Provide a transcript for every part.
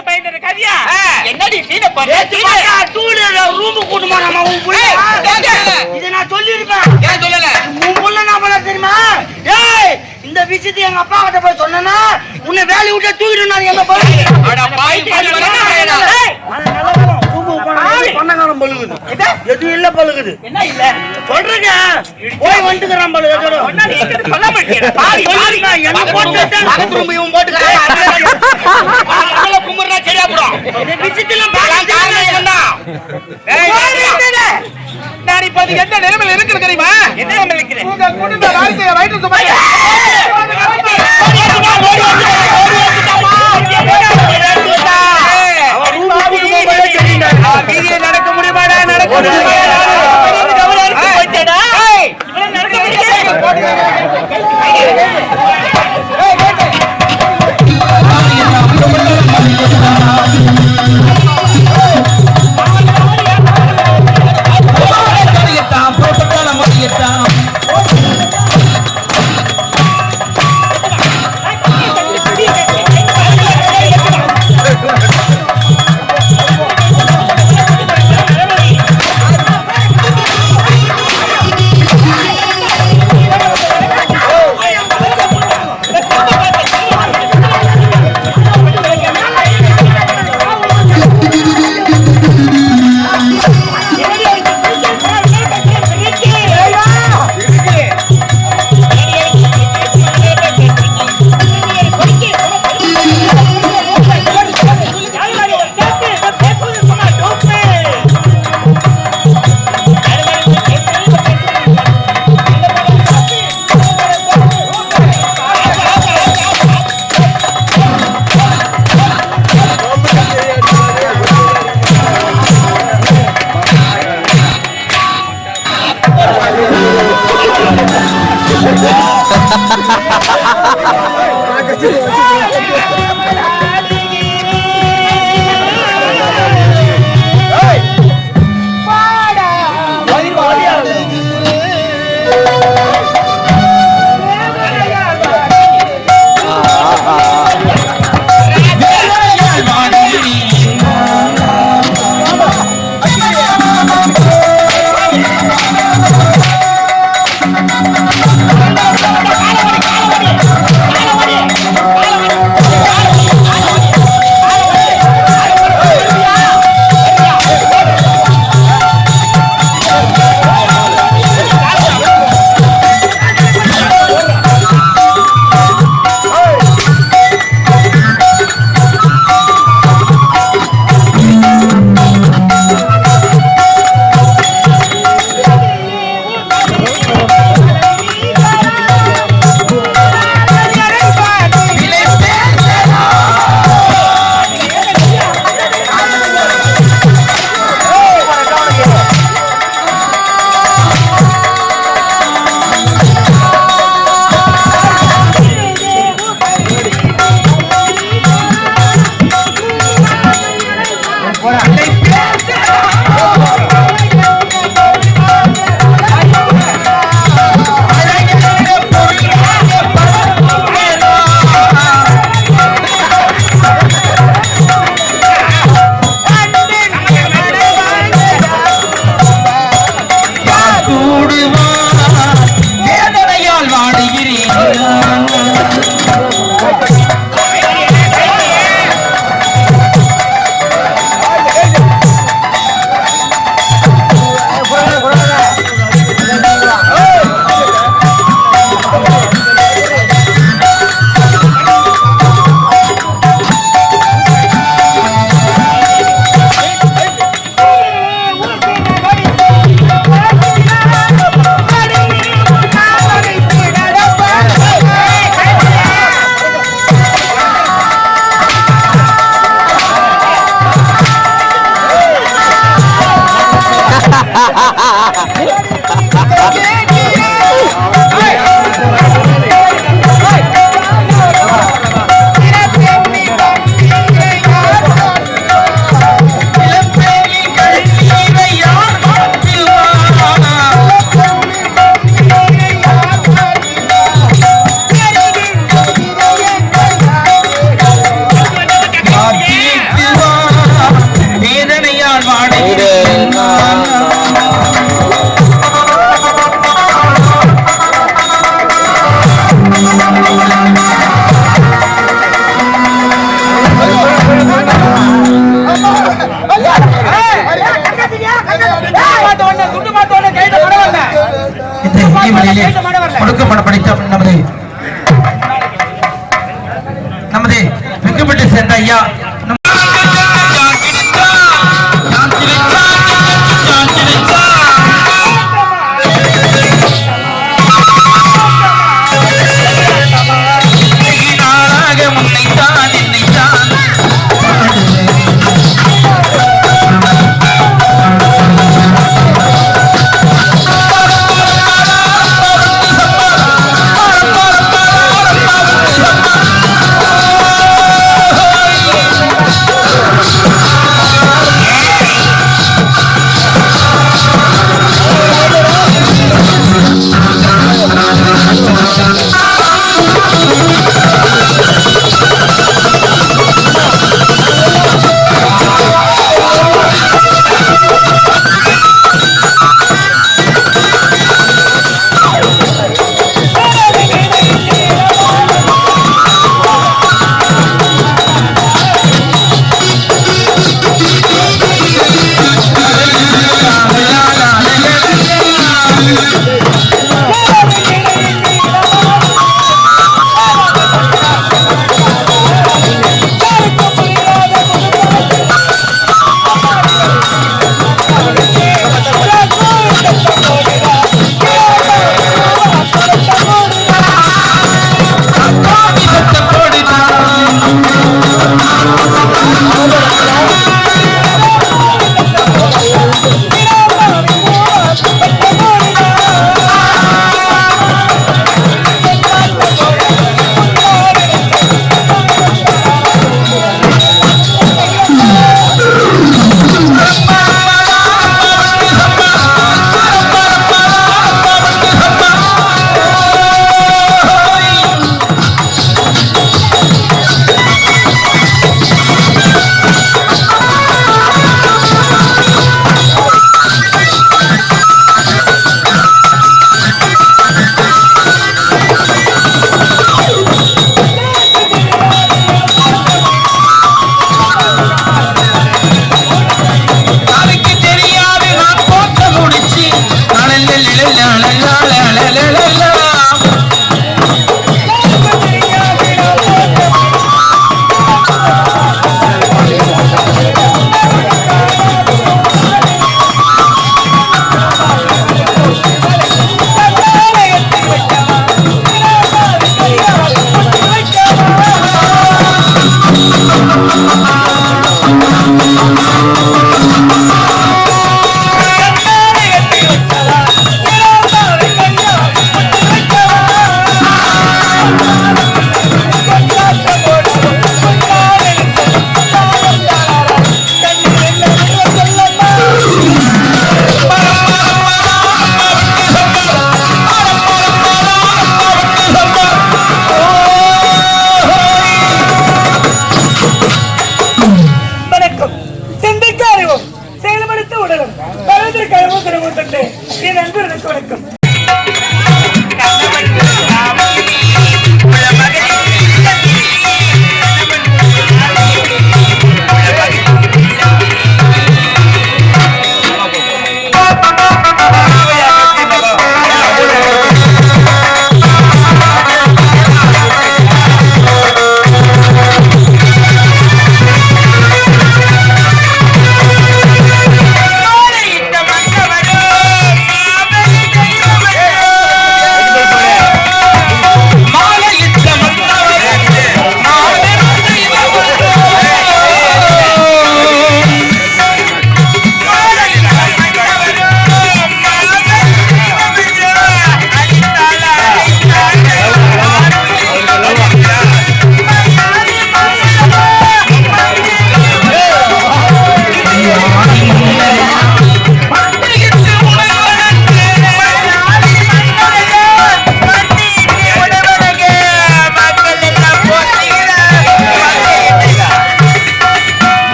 பார்த்து பயந்துற கதியா என்னடி சீன பண்ணு டூல ரூம் கூட்டுமா நம்ம உன் புள்ள இத நான் சொல்லிருப்பேன் ஏன் சொல்லல உன் புள்ள நான் பண்ண தெரியுமா ஏய் இந்த விஷயத்தை எங்க அப்பா கிட்ட போய் சொன்னேன்னா உன்னை வேலைய விட்டு தூக்கிட்டு நான் எங்க போய் அட பாய் பண்ணகாரம் பழுகுது எது இல்ல பழுகுது என்ன இல்ல சொல்றீங்க போய் வந்துக்கறான் பழுகுது சொன்னா நீ எங்க சொல்ல மாட்டீங்க பாவி பாவி என்ன போட்டு பாத்ரூம் இவன் போட்டுக்கறான் அதனால கும்பறனா சரியா போடும் இந்த விஷயத்துல காரணம் என்ன நான் இப்ப அது எந்த நிலைமையில இருக்குது தெரியுமா என்ன நிலைமையில இருக்குது உங்க குடும்ப வாழ்க்கைய வயிற்று சுமை வீதியில நடக்க முடியுமாடா நடக்க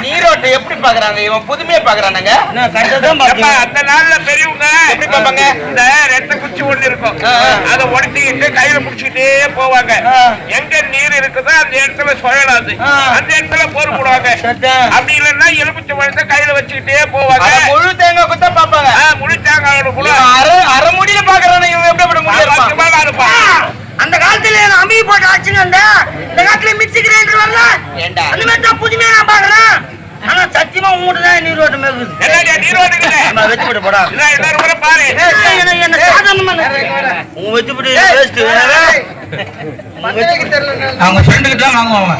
நீரோட்டை எப்படி பாக்குறாங்க? இவன் புதுமையா பாக்குறானுங்க. அந்த நாள்ல பெரியவங்க எப்படி பாப்பாங்க? இந்த ரெட்டை குச்சி ஒண்ணு இருக்கும், அதை உடச்சிக்கிட்டு கையில முடிச்சுக்கிட்டே போவாங்க. எங்க நீர் இருக்குதோ அந்த இடத்துல சுழலாது, அந்த இடத்துல போர் போடுவாங்க. அப்படி இல்லைன்னா எலுமிச்சை பழத்தை கையில வச்சுக்கிட்டே போவாங்க. முழு தேங்காய் குத்த பாப்பாங்க. முழு தேங்காய் அரை முடியில பாக்குறாங்க. இவன் எப்படி இருப்பான்? அந்த காலத்துல அம்மி போட்டு ஆச்சுங்க. இந்த காலத்துல மிக்சி கிரைண்டர் வரல, அந்த மாதிரி தான் புதுமையா நான் பாக்குறேன். ஆனா சத்தியமா உங்ககிட்ட தான் நீரோட்டம் மேற்குது. நீரோட்டம் வெச்சுப்பட்டு போடா பாரு. என்ன சாதாரணமா உங்க வெச்சுப்பட்டு அவங்க ஃப்ரெண்டுக்கு தான் வாங்குவாங்க.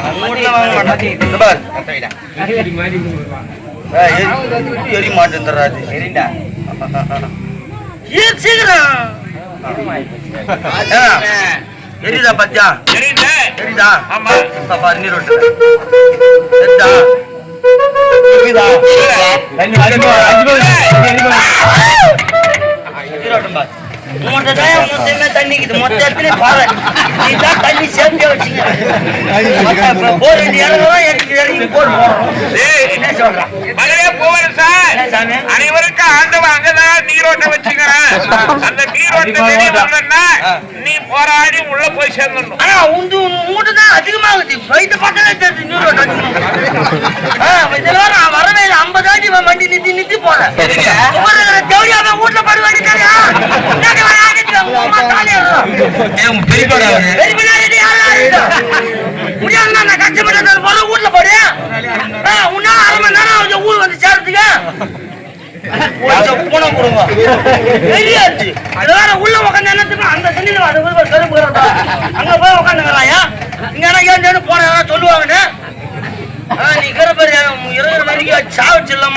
எரி மாட்டேன் தராது. சீக்கிரம் எரிதா பச்சா? எரிதா? ஆமா. பாரு நீரோட்டம் தண்ணிக்குது மொத்தத்துல பாரு. நீதான் தண்ணி சேர்த்து வச்சுங்க. போர் என்ன சொல்றான்? அனைவருக்கும் ஆண்டவன் அங்கதான் நீரோட்டம் வச்சுக்கிறேன். அந்த நீரோட்டம் நீ போராடி உள்ள போய் சேர்ந்துடணும். ஆனா உங்ககிட்ட தான் அதிகமாகுது. வயிற்று பக்கத்துல தெரிஞ்சு நீரோட்டம் இதெல்லாம் வரவே இல்லை. 50 ஆடி வண்டி நிறுத்தி போறேன். தேவையான வீட்டுல படுவாடி முடியாது. நான் கஷ்டப்பட்டு போல வீட்டுல போடு. உன்னால 1/2 மணி நேரம் ஊர் வந்து சேர்றதுக்கு உள்ள உட்காந்து என்ன அந்த தண்ணியில அங்க போய் உட்காந்துங்களாயா? இங்க போன சொல்லுவாங்கன்னு நீ கருப்பர் 20 மணிக்கு சாவச்சு இல்லாம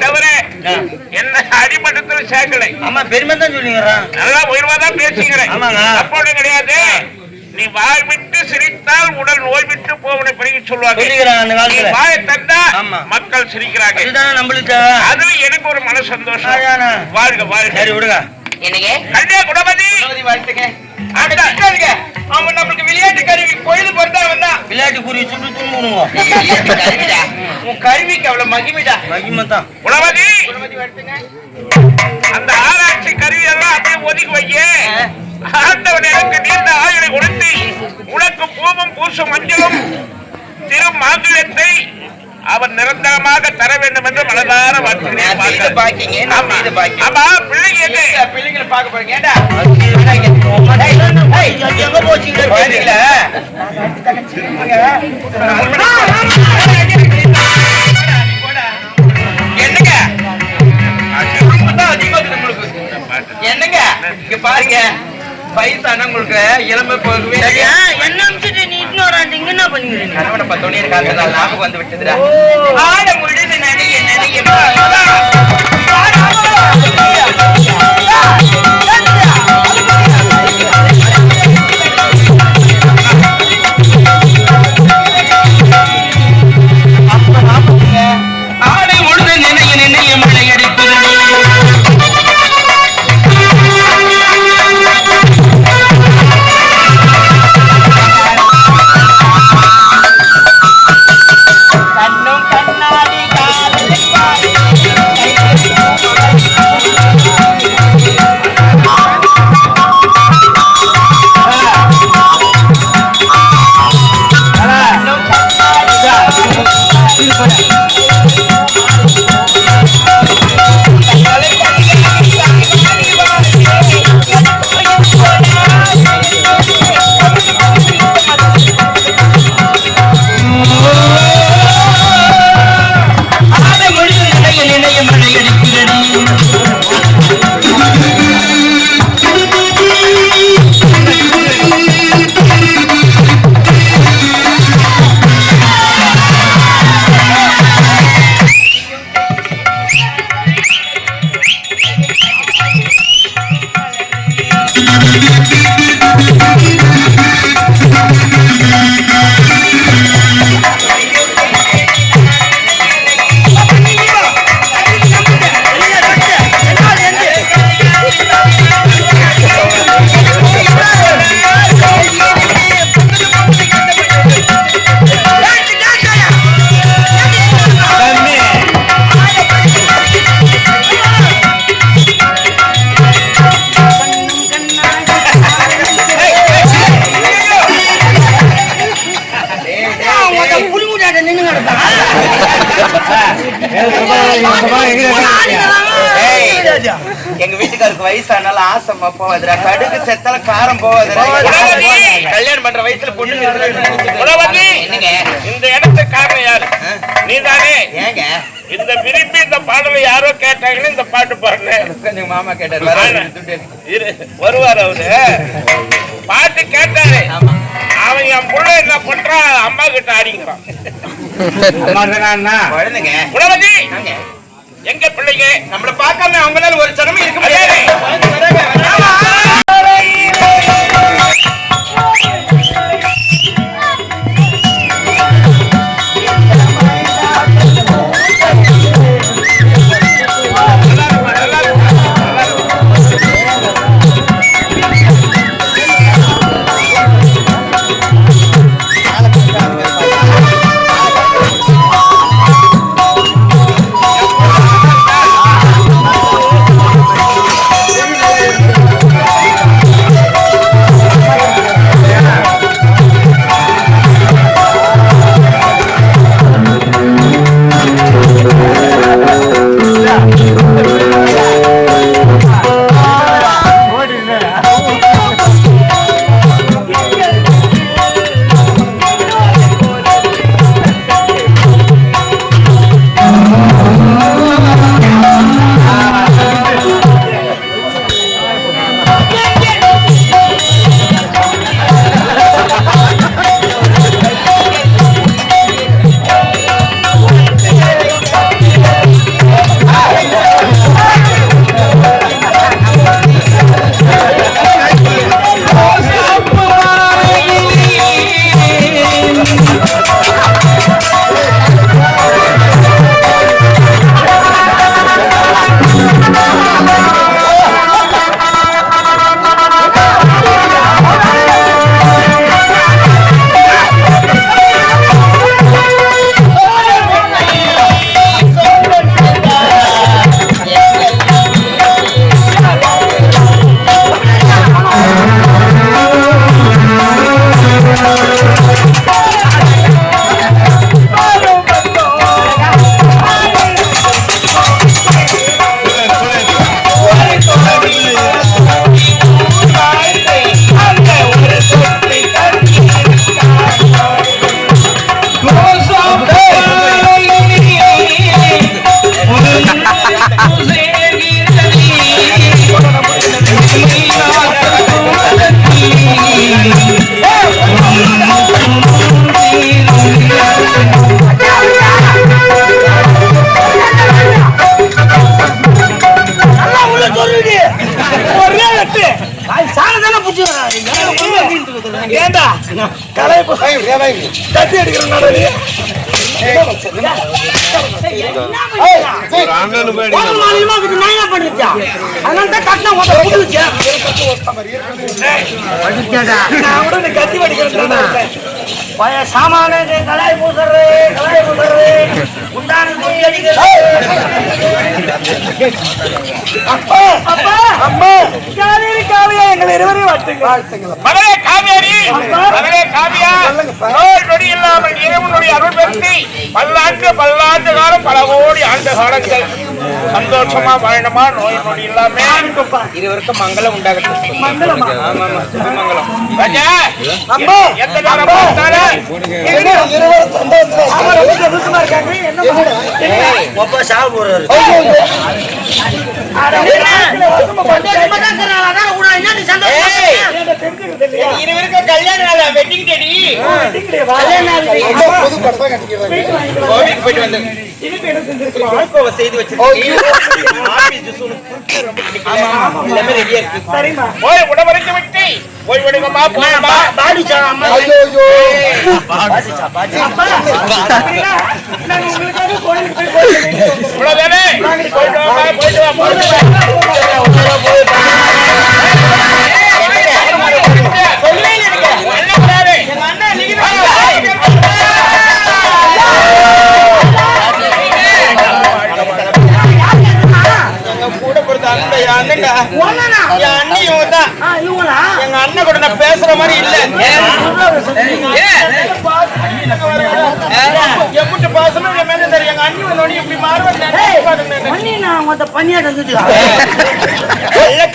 தவிர என்ன அடிமட்டத்தில் சேர்க்கலை. ஆமா பெருமை தான் சொல்லிக்கிறேன். நல்லா உயர்வாதான் பேசுகிறேன். அப்போது கிடையாது. நீ வாய் விட்டு சிரித்தால் உடல் நோய் விட்டு போவனை பிறகு சொல்லுவாங்க. வாயை தந்தா மக்கள் சிரிக்கிறாங்க. அதுல எனக்கு ஒரு மன சந்தோஷம். வாழ்க வாழ்க. சரி விடுங்க. கண்ணே குணபதி வாழ்த்துங்க. அவன் நம்மளுக்கு விளையாட்டு கருவி கோயில் பொறுத்தா வந்தா விளையாட்டு குறி சுட்டு தூங்குவோம். உன் கருவிக்கு அவ்வளவு மகிமைடா. மகிமை தான். குணபதி அந்த ஆராய்ச்சி கருவி எல்லாம் அப்படியே ஒதுக்கி வைக்க. ஆண்டவன் எனக்கு நீண்ட ஆயுளை கொடுத்து உனக்கு பூவும் பூசும் மஞ்சளும் திரு மாங்கல்யத்தை அவன் நிரந்தரமாக தர வேண்டும் என்று மனதார வாழ்த்துகிறேன். ஆமா, பிள்ளைங்க பிள்ளைங்களை பார்க்க போறீங்க. என்னங்க என்னங்க இங்க பாருங்க, வயசான உங்களுக்கு இளமை போகவே என்ன நீ இன்னொரு என்ன பண்ணிக்கிறீங்க? கணவனை பார்த்தோன்னே எனக்கு அந்த ஞாபகம் வந்து விட்டுதுடா. ஆட முடியுது நினைக்க நினைக்க ஆடை உழுது நினைய நினைய மழை அடிப்பது. எங்க வீட்டுக்காருக்கு வயசானாலும் ஆசமா போவாதுடா, கடுகு செத்தால காரம் போவாதுடா. கல்யாணம் பண்ற வயசுல பொண்ணு இந்த இடத்துக்கு காரணம் யாரு? நீதானே? ஏங்க இந்த விரும்பி இந்த பாடலை யாரோ கேட்டாங்கன்னு இந்த பாட்டு பாடுறேன். மாமா கேட்டாரு, வருவார் அவரு. பாட்டு கேட்டாரு, அவன் என் புள்ள என்ன பண்றான், அம்மா கிட்ட ஆடிக்கிறான். குழந்தைங்க குலவதி எங்க பிள்ளைங்க நம்மள பார்க்காம அவங்களால ஒரு சனமும் இருக்க முடியாது. கட்டி அடிக்கிறேன் கத்தி அடிக்கிறேன் சாமான கலாய் பூசரு உண்டான எங்களை இருவரையும் வாழ்த்துங்கள். மகளே காவேரி, மகளே காவியா, நோய் நொடி இல்லாமல் இறைவனுடைய அருள் பெருத்தி பல்லாண்டு காலம் பல கோடி ஆண்டு காலங்கள் சந்தோஷமா வாழணுமா, நோய் நொடி இல்லாம இருவருக்கும் மங்களம் உண்டாகட்டும். மங்களமா மங்களம். ராஜா, அம்மா எந்த நேரம் பார்த்தாலும் சந்தோஷமா இருக்காங்க. என்ன சாவு போறாரு இருவருக்கும் கல்யாண நாள் வெட்டிங் டேடி கோவிலுக்கு போயிட்டு வந்து பால்கோவா செய்து போய் உடம்பறித்து விட்டு போய் விடுங்கம்மா, போயம்மா. இவ்வளவுதானே? போயிட்டு வாம்மா, போயிட்டு வா, போயிட்டு வா. எங்க அண்ணன் கூட நான் பேசுற மாதிரி இல்ல. எப்படி பேசணும் எங்க அண்ணி வந்து எப்படி மாறுவாங்க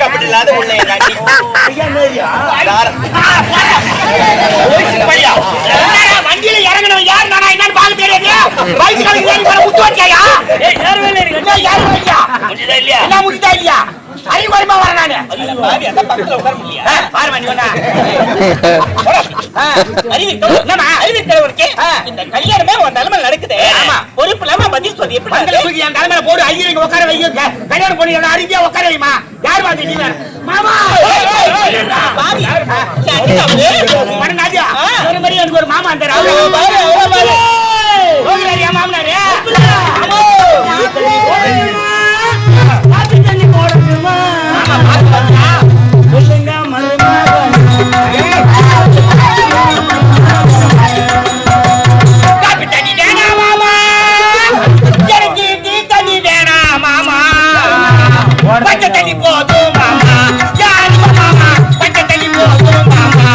கபடி இல்லாத உள்ள எங்க வண்டியில இறங்கணும் யார் நானா என்னன்னு பாக்க தெரியாது. முடிஞ்சா இல்லையா அறிவுமா வர நானு பக்கத்துல உட்கார முடியல. இந்த கல்யாணமே உன் தலைமையில நடக்குது. பொறுப்பு இல்லாம பதில் சொல்லி எப்படி என் தலைமையில போடு ஐயருக்கு உட்கார வை. கல்யாணம் பண்ணி அறிவியா உட்கார வைமா. யார் பாத்து நீ மாமா எனக்கு ஒரு மாமா மாமனாரு சொல்லுங்க காப்பி தண்ணி வேணா மாமா, எனக்கு டீ தண்ணி வேணா மாமா, பச்சை தண்ணி போதும் மாமா, யாருமா மாமா பச்சை தண்ணி போதும் மாமா.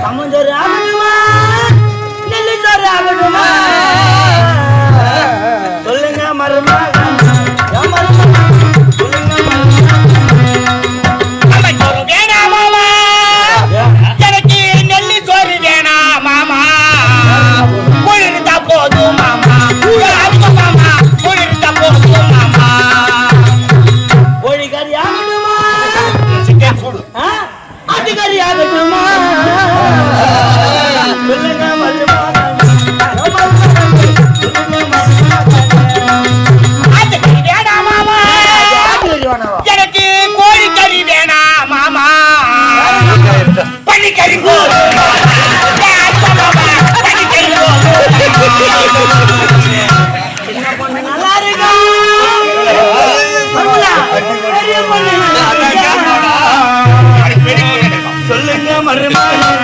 சமஞ்சோறு ஆகணுமா நெல்லு சோறு ஆகணுமா சொல்லுங்க மருமகன் அதிகாரி ஆகணுமா சொல்லுங்க வேணா மாமா, எனக்கு கோழிக்கறி வேணா மாமா, பன்னிக்கறி சின்ன பொண்ணு நல்லா இருக்கா சொல்லுங்க மருமகன்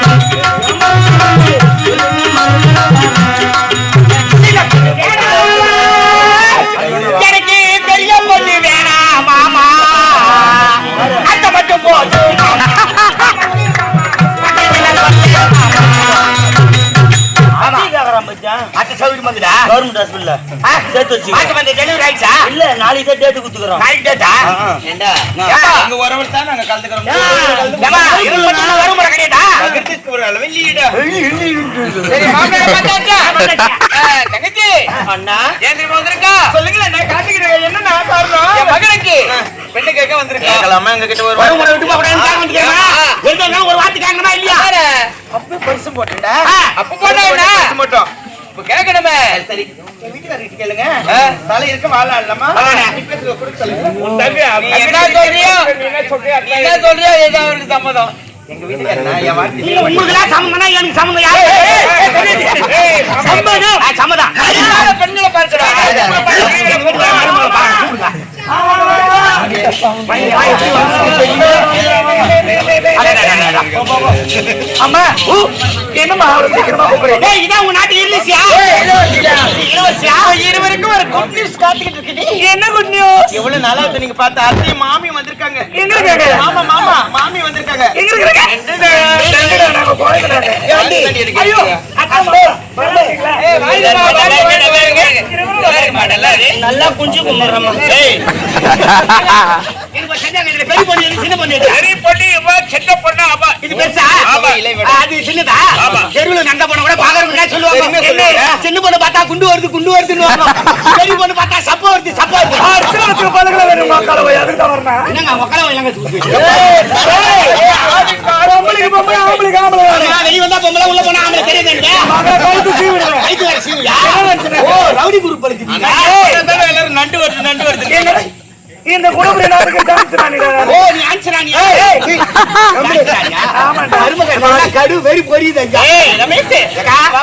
எனக்கு பெரிய பொண்ணு வேணா மாமா, அந்த மட்டும் போதும் கவர்மெண்ட் ஹாஸ்பிட்டல்ல சேர்த்து வச்சு டெலிவரி ஆயிடுச்சா? இல்ல நாளைக்கு தான் டேட்டு குடுத்துக்கிறோம். நாளைக்கு டேட்டா? அங்க வரவர் தான் நாங்க கலந்துக்கிறோம். வரும் கிடையாதா? ஒரு அளவு இல்லையடா. சரி மாமனார் பார்த்தாச்சா? தங்கச்சி அண்ணா ஏன் திரும்ப வந்திருக்கா? சொல்லுங்களேன், நான் காட்டுக்கிறேன். என்ன காரணம்? என் மகனுக்கு பெண்ணு கேட்க வந்திருக்கேன். அம்மா எங்க கிட்ட ஒரு வரும் முறை விட்டு போக ஒரு வார்த்தை கேட்கணுமா இல்லையா? அப்ப பரிசு போட்டுடா. அப்ப போனா மட்டும் இப்ப கேட்கணுமே. சரி, என் வீட்டுக்காரர்கிட்ட கேளுங்க. தலை இருக்க வாழ இல்லாமா நீ என்ன சொல்றியோ ஏதோ அவருக்கு சம்மதம். எங்க வீட்டுக்காரனா என் வார்த்தை உங்களுக்கு சம்மந்தம்னா எனக்கு சம்மந்தம் யாரு சம்மதம் பெண்களை அம்மா என்னமா சீக்கிரமா கூப்பிடுறேன் இதான் உங்க நாட்டு இலவசியா இருவருக்கும் ஒரு குட் நியூஸ் காத்துக்கிட்டு இருக்கு என்ன குட் நியூஸ் எவ்வளவு நாளா நீங்க பார்த்த அத்தை மாமி வந்திருக்காங்க எங்க இருக்காங்க மாமா மாமா மாமி வந்திருக்காங்க எங்க இருக்காங்க ஐயோ நல்லா குஞ்சு கும்பிடுறமா பெரிய பொண்ணு சின்ன பொண்ணு பெரிய பொண்ணு இவ சின்ன பொண்ணு அவ இது பெருசா ஆமா அது சின்னதா தெருவுல நந்த பொண்ணு கூட பாக்குறவங்க சொல்லுவாங்க சின்ன பொண்ணு பார்த்தா குண்டு வருதுன்னு பெரிய பொண்ணு பார்த்தா சப்ப வருது பழகளை வேணும் மக்களவை அதுக்கு தான் வரணும் என்னங்க மக்களவை வெளிய வந்தா பொம்பளை உள்ள போனா ஆம்பளை தெரியுதுங்க ரவுடி குரூப் படிக்கிறீங்க எல்லாரும் நண்டு வருது இந்த குடும்பம் நாட்டுக்கு டான்ஸ் ராணிடா ஓ நீ டான்ஸ் ராணியா ஆமாடா அருமகன் கடு வெரி பொரியுதுங்க ஏய் ரமேஷ் யாரா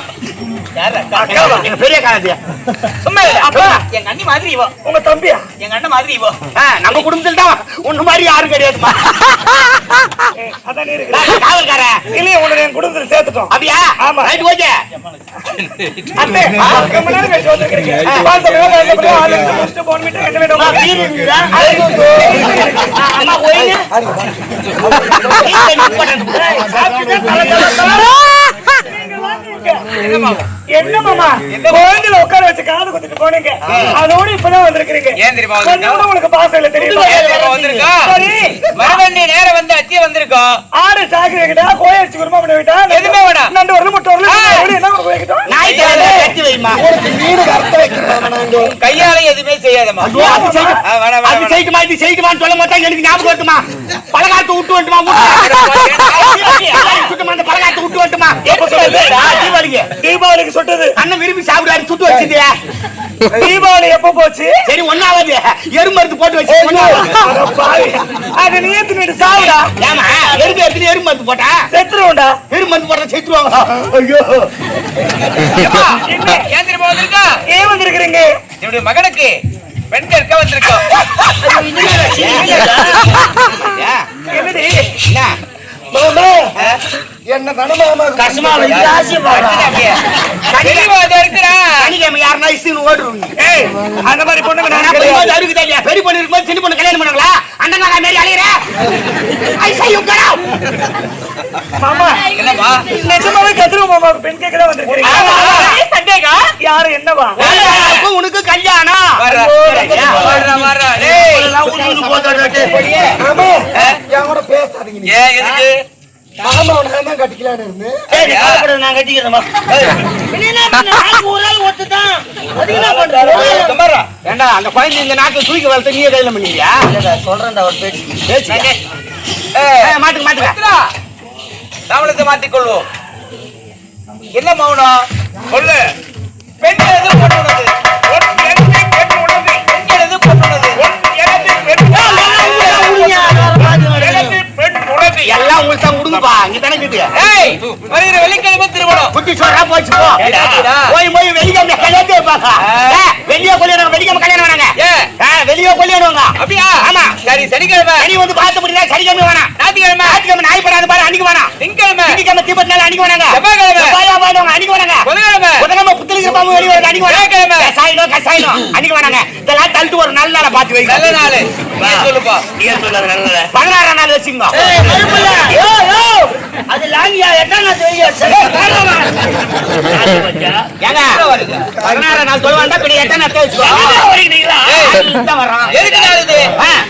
பெரிய காலத்தியா சும்மா அப்பா எங்க அண்ணி மாதிரி இவ உங்க தம்பியா எங்க அண்ணன் மாதிரி இவ நம்ம குடும்பத்துல தான் ஒண்ணு மாதிரி யாரும் கிடையாதுமா அதான் நீ இருக்கற காவல்கார இல்ல உன்னை என் குடும்பத்துல சேர்த்துட்டோம் அப்படியே ஆமா ரைட் ஓகே அண்ணே ரொம்ப நேரம் பேசி வந்திருக்கீங்க பாத்து ஆளு ஃபர்ஸ்ட் போன் மீட்டர் என்ன வேணும் வீரா அம்மா போயிங்க என்ன மாமா கோயில்ல உட்கார வச்சு காது குத்திட்டு போனீங்க அதோட இப்பதான் வந்திருக்கீங்க ஏன் தெரியுமா உங்களுக்கு பாசம் இல்ல தெரியுமா வந்திருக்கோம் சரி வர வேண்டிய நேரம் வந்து அச்சி வந்திருக்கோம் ஆறு சாக்கு வைக்கிட்டா கோயிச்சு குருமா பண்ண விட்டா எதுமே வேணாம் நண்டு வரல முட்டை வரல என்ன ஒரு வைக்கிட்டோம் நாய் தலை கட்டி வைமா உங்களுக்கு நீடு கரெக்ட்டா வைக்கணும் கையால எதுமே செய்யாதமா அது செய்யுமா இது செய்யுமான்னு சொல்ல மாட்டாங்க எனக்கு ஞாபகம் வருமா பலகாத்து விட்டு வந்துமா சுத்தமா அந்த பலகாத்து விட்டு வந்துமா எப்ப சொல்லுது தீபாவளிக்கு சுட்டது அண்ணன் விரும்பி சாப்பிடாரு சுட்டு வச்சிட்டியா தீபாவளி எப்ப போச்சு சரி ஒன்னாவது எறும்பருத்து போட்டு வச்சு அது நேத்து நேற்று சாப்பிடா ஏமா எறும்பு எறும்பருத்து போட்டா செத்துருவோம்டா எறும்பருத்து போட்டா செத்துருவாங்க ஐயோ ஏன் தெரியுமா வந்திருக்கா ஏன் வந்திருக்கிறீங்க என்னுடைய மகனுக்கு பெண் கேட்க வந்திருக்கோம் என்னடி என்ன தனமாமா கஷ்டமா ராசி யாருன்னா இசுன்னு ஓடுறீங்க அந்த மாதிரி பொண்ணுங்க அருக்கு தெரியா பெரிய பொண்ணு இருக்கும்போது சின்ன பொண்ணு கல்யாணம் பண்ணாங்களா அந்த நாளா மாரி அலையற மாமா என்னப்பா நிஜமாவே கத்துரு மாமா பெண் கேட்க தான் வந்திருக்கீங்க சந்தேகா யாரு என்னவா உனக்கு கல்யாணம் வர்றா டேய் உனக்கு போதாடே மாமா யாரோட பேசாதீங்க ஏன் எதுக்கு மாமா உனக்கு கட்டிக்கலாம்னு இருந்து சரி நான் கட்டிக்கிறேன்மா ஒரு ஆள் ஒத்துதான் அது என்ன பண்ற ஏண்டா அந்த குழந்தை இந்த நாக்கு தூக்கி வளர்த்து நீயே கையில பண்ணியா சொல்றேன்டா ஒரு பேச்சு பேச்சு மாட்டுக்க தாமலத்தை மாத்திக்கொள்வோம் என்ன மௌனம் சொல்லு பெண் எது பொண்ணுனது எல்லாம் உங்களுக்கு தான் கொடுங்கப்பா இங்க தானே இருக்குது வருகிற வெள்ளிக்கிழமை திருமணம் குட்டி சொல்றா போச்சு போய் வெள்ளிக்கிழமை கல்யாணத்தை பாக்க வெளியே கல்யாணம் வெள்ளிக்கிழமை கல்யாணம் வேணாங்க வெளியே கல்யாணம் அப்படியா ஆமா சரி சனிக்கிழமை சனி வந்து பார்த்து முடியல சனிக்கிழமை வேணாம் ஞாயிற்றுக்கிழமை நாய் படாது பாரு அன்னைக்கு வேணாம் திங்கக்கிழமை தீபத்து நாள் அன்னைக்கு வேணாங்க செவ்வாய்க்கிழமை அன்னைக்கு வேணாங்க புதன்கிழமை புத்தலிக்கிற பாம்பு வெளியே வருது அன்னைக்கு வேணாங்க கசாயினம் அன்னைக்கு வேணாங்க இதெல்லாம் தள்ளிட்டு ஒரு நல்ல நாளை பார்த்து வைங்க நல்ல நாள் சொல்லுப்பா நீ சொல்லுங்க நல்ல 16ஆம் நாள் வச்சுங்க அது லாங்கியா எட்டாம் நாள் ஏங்க 16ஆம் நாள் சொல்லுவாண்டா பிடி எட்டாம் நாள் வச்சுக்கோ வர்றான் எதுக்கு நாள் இது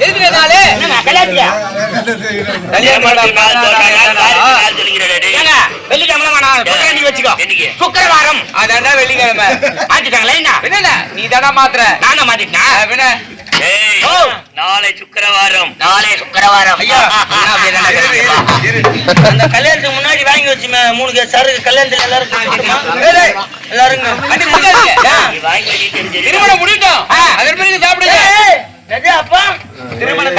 எதுக்கு நாள் கல்யாணத்தியா வெள்ளிக்கிழமை வேணாம் வச்சுக்கோ சுக்கிரவாரம் அதான்டா வெள்ளிக்கிழமை மாத்திட்டாங்களா என்ன நீ தானா மாத்திர நானா மாத்திட்டேன் நாளை சுக்கிரவாரம் ஐயா அந்த கல்யாணத்துக்கு முன்னாடி வாங்கி வச்சுமே 3 கேஸ் சருக்கு கல்யாணத்துல எல்லாரும் திருமணம் முடிட்டோம் அதன் பிறகு சாப்பிடுங்க அப்பா திருமணம்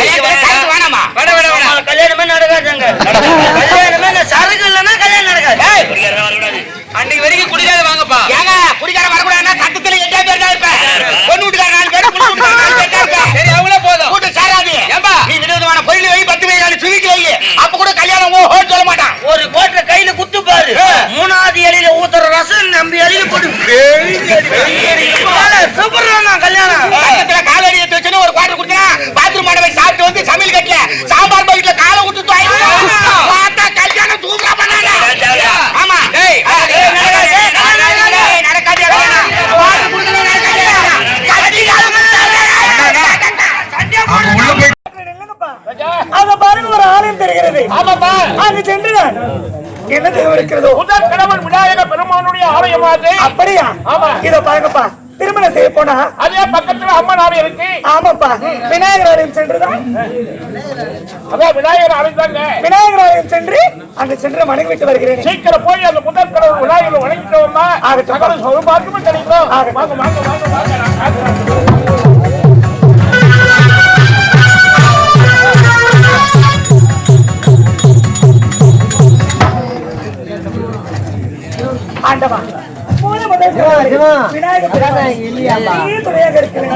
வேணாமா வேணாம் கல்யாணமே நடக்காதுங்க இன்னைக்கு வரைக்கும் குடிக்காத வாங்கப்பா. ஏங்க குடிக்கார வரக்கூடாதுன்னா சட்டத்துல 8 பேர் தான் இருப்ப. பொண்ணு வீட்டுக்கார 4 பேர், புள்ள வீட்டுக்கார 4 பேர் தான் இருப்ப. சரி அவங்களே போதும். கூட்டு சேராது. ஏம்பா நீ விதவிதமான பொருள் வை, 10 வை, 4 சுவிக்கு வை. அப்ப கூட கல்யாணம் ஓஹோன்னு சொல்ல மாட்டான். ஒரு கோட்டை கையில குத்து பாரு. 3வது எலியில ஊத்துற ரசம் நம்ம எலியில போட்டு சூப்பர் கல்யாணம். பக்கத்துல காலடி எடுத்து வச்சுன்னு ஒரு குவார்டர் குடுத்தா பாத்ரூம் போய் சாப்பிட்டு வந்து சமையல் கட்டல சாம்பார் பைட்ல காலை விட்டு பார்த்தா கல்யாணம் சூப்பரா பண்ணாங்க. ஆமா டேய் அத பாருங்க ஒரு ஆலயம் தெரிகிறது. ஆமாப்பா அங்கு சென்று நான் என்ன தேவை இருக்கிறதோ முதல் கடவுள் விநாயக பெருமானுடைய ஆலயம் அது. அப்படியா? ஆமா. இத பாருங்கப்பா, திருமணம் செய்ய போனா அதே பக்கத்துல அம்மன் ஆலயம் இருக்கு. ஆமாப்பா, விநாயகர் ஆலயம் சென்றுதான் அதான் விநாயகர் ஆலயம் தாங்க. விநாயகர் ஆலயம் சென்று அங்கு சென்று வணங்கி விட்டு வருகிறேன். சீக்கிரம் போய் அந்த முதல் கடவுள் விநாயகர் வணங்கிட்டு வந்தா சகல சௌபாக்கியமும் கிடைக்கும். வாங்க வாங்க வாங்க வாங்க. ஆண்டவா, போன முதல் விநாயகர் பெருமானே துணையாக இருக்கிறேன்.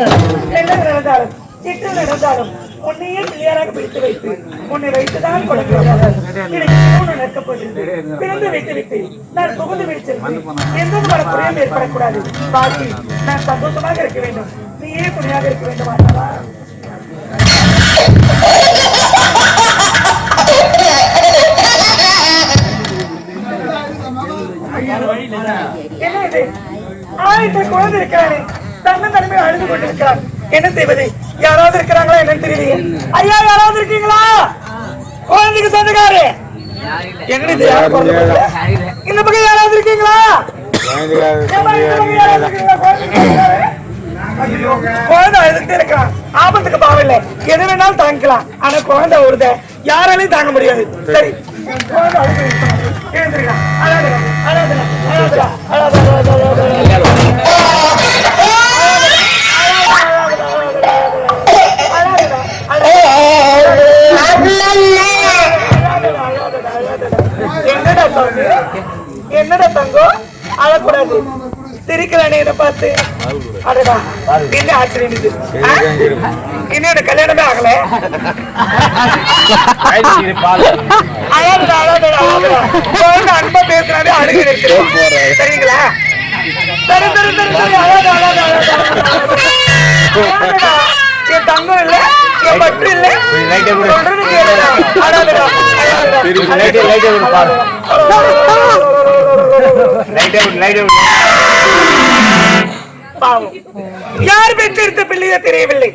என்ன நடந்தாலும் சிற்று நடந்தாலும் உன்னையே பிள்ளையாராக பிடித்து வைத்து உன்னை வைத்துதான் கொடுக்கிறார்கள். பிறந்து வைத்து விட்டு நான் புகுந்து விழிச்சிருந்தேன். எந்த விதமான குறையும் ஏற்படக்கூடாது. பாக்கி நான் சந்தோஷமாக இருக்க வேண்டும். நீயே துணையாக இருக்க வேண்டும். ஆண்டவா, என்ன இது? ஆயிரத்தி குழந்தை இருக்கிறானே, தன்னை தனிமை அழுது கொண்டிருக்கிறான். என்ன செய்வது? யாராவது இருக்கிறாங்களா என்னன்னு தெரியலையே. ஐயா, யாராவது இருக்கீங்களா? குழந்தைக்கு சொந்தக்காரு எங்க இந்த பக்கம் யாராவது இருக்கீங்களா? குழந்தை அழுதுகிட்டே இருக்கான். ஆபத்துக்கு பாவம் எது வேணாலும் தாங்கிக்கலாம். ஆனா குழந்தை வருத யாராலையும் தாங்க முடியாது. சரி, குழந்தை அழுது எழுந்திருக்கலாம். அழாதுடா, அழாதுடா, அழாதுடா, அழாதுடா. என்னடா தங்கம் அழக்கூடாது? சிரிக்கிறானே இதை பார்த்து. அடடா, என்ன ஆச்சரியம் இது? இன்னும் கல்யாணமே ஆகல. அழாதுடா, அழாதுடா, அழாதுடா. குழந்தை அன்பா பேசுறானே அழுகி நிற்கிறோம். சரிங்களா? சரி சரி சரி சரி, அழாது அழாது அழாது. என் தங்கம் இல்ல, என் பட்டு இல்ல, சொல்றது கேளுடா. அழாதுடா, பாவம், யார் பெற்றெடுத்த பிள்ளையோ தெரியவில்லை.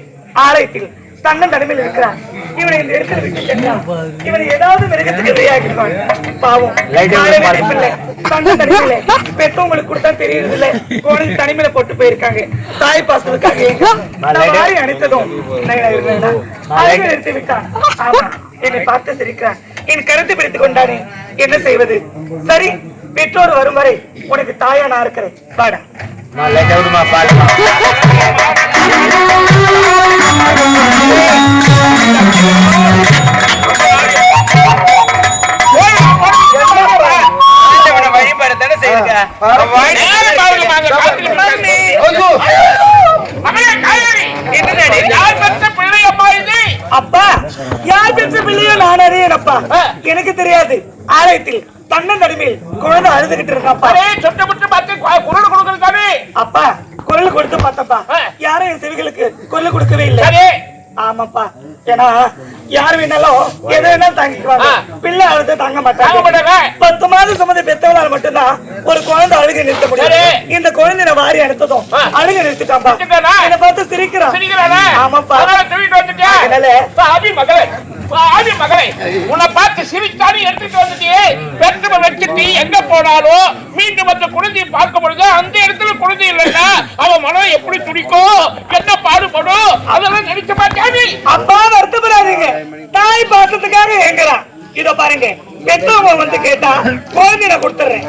ஆலயத்தில் தன்னன் தனிமையில் இருக்கிறான். இவனை இந்த இடத்துல விட்டு சென்றான். இவனை ஏதாவது மிருகத்துக்கு இரையாகிடுவான். பாவம், தன்னன் தனிமையில பெற்றவங்களுக்கு கொடுத்தா தெரியறது இல்ல. கோழி தனிமையில போட்டு போயிருக்காங்க. தாய் பாசத்துக்காக அனைத்ததும் நிறுத்தி விட்டான். ஆமா, என்னை பார்த்து சிரிக்கிறான். என் கருத்தை பிடித்துக் கொண்டானே, என்ன செய்வது? சரி, பெற்றோர் வரும் வரை உனக்கு தாயா நான் இருக்கிறேன். பாடா வழிபாடு தானே செய்யுங்க. அப்பா, யார் பெற்ற பிள்ளையோ நான் அறியேனப்பா. எனக்கு தெரியாது. ஆலயத்தில் தன்னன் தனிமையில் குழந்தை அழுதுகிட்டு இருக்காப்பா. குரல் கொடுக்கறது அப்பா, குரல் கொடுத்து பார்த்தப்பா, யாரும் என் செவிகளுக்கு குரல் கொடுக்கவே இல்லை. ஆமாப்பா, ஏன்னா யார் வேணாலும் எது வேணாலும் தாங்கிக்குவாங்க. பிள்ளை அழுது தாங்க மாட்டாங்க. 10 மாதம் சுமந்து பெத்தவளால் மட்டும்தான் ஒரு குழந்தை அழுகை நிறுத்த முடியும். இந்த குழந்தை வாரி அனுத்ததும் அழுகை நிறுத்திட்டாப்பா. என்னை பார்த்து சிரிக்கிறான். ஆமாப்பா, மகளை உன்னை பார்த்து சிரிச்சாடி எடுத்துட்டு வந்துட்டியே. பெற்றவ வச்சுட்டு எங்க போனாலும் மீண்டும் அந்த குழந்தையை பார்க்க பொழுது அந்த இடத்துல குழந்தை இல்லைன்னா அவன் மனம் எப்படி துடிக்கும், என்ன பாடுபடும், அதெல்லாம் நினைக்க மாட்டேன். அப்பா, வருத்தப்படாதீங்க. தாய் பாசத்துக்காக ஏங்குறான். இத பாருங்க, பெற்றவங்க வந்து கேட்டா குழந்தைய கொடுத்துறேன்.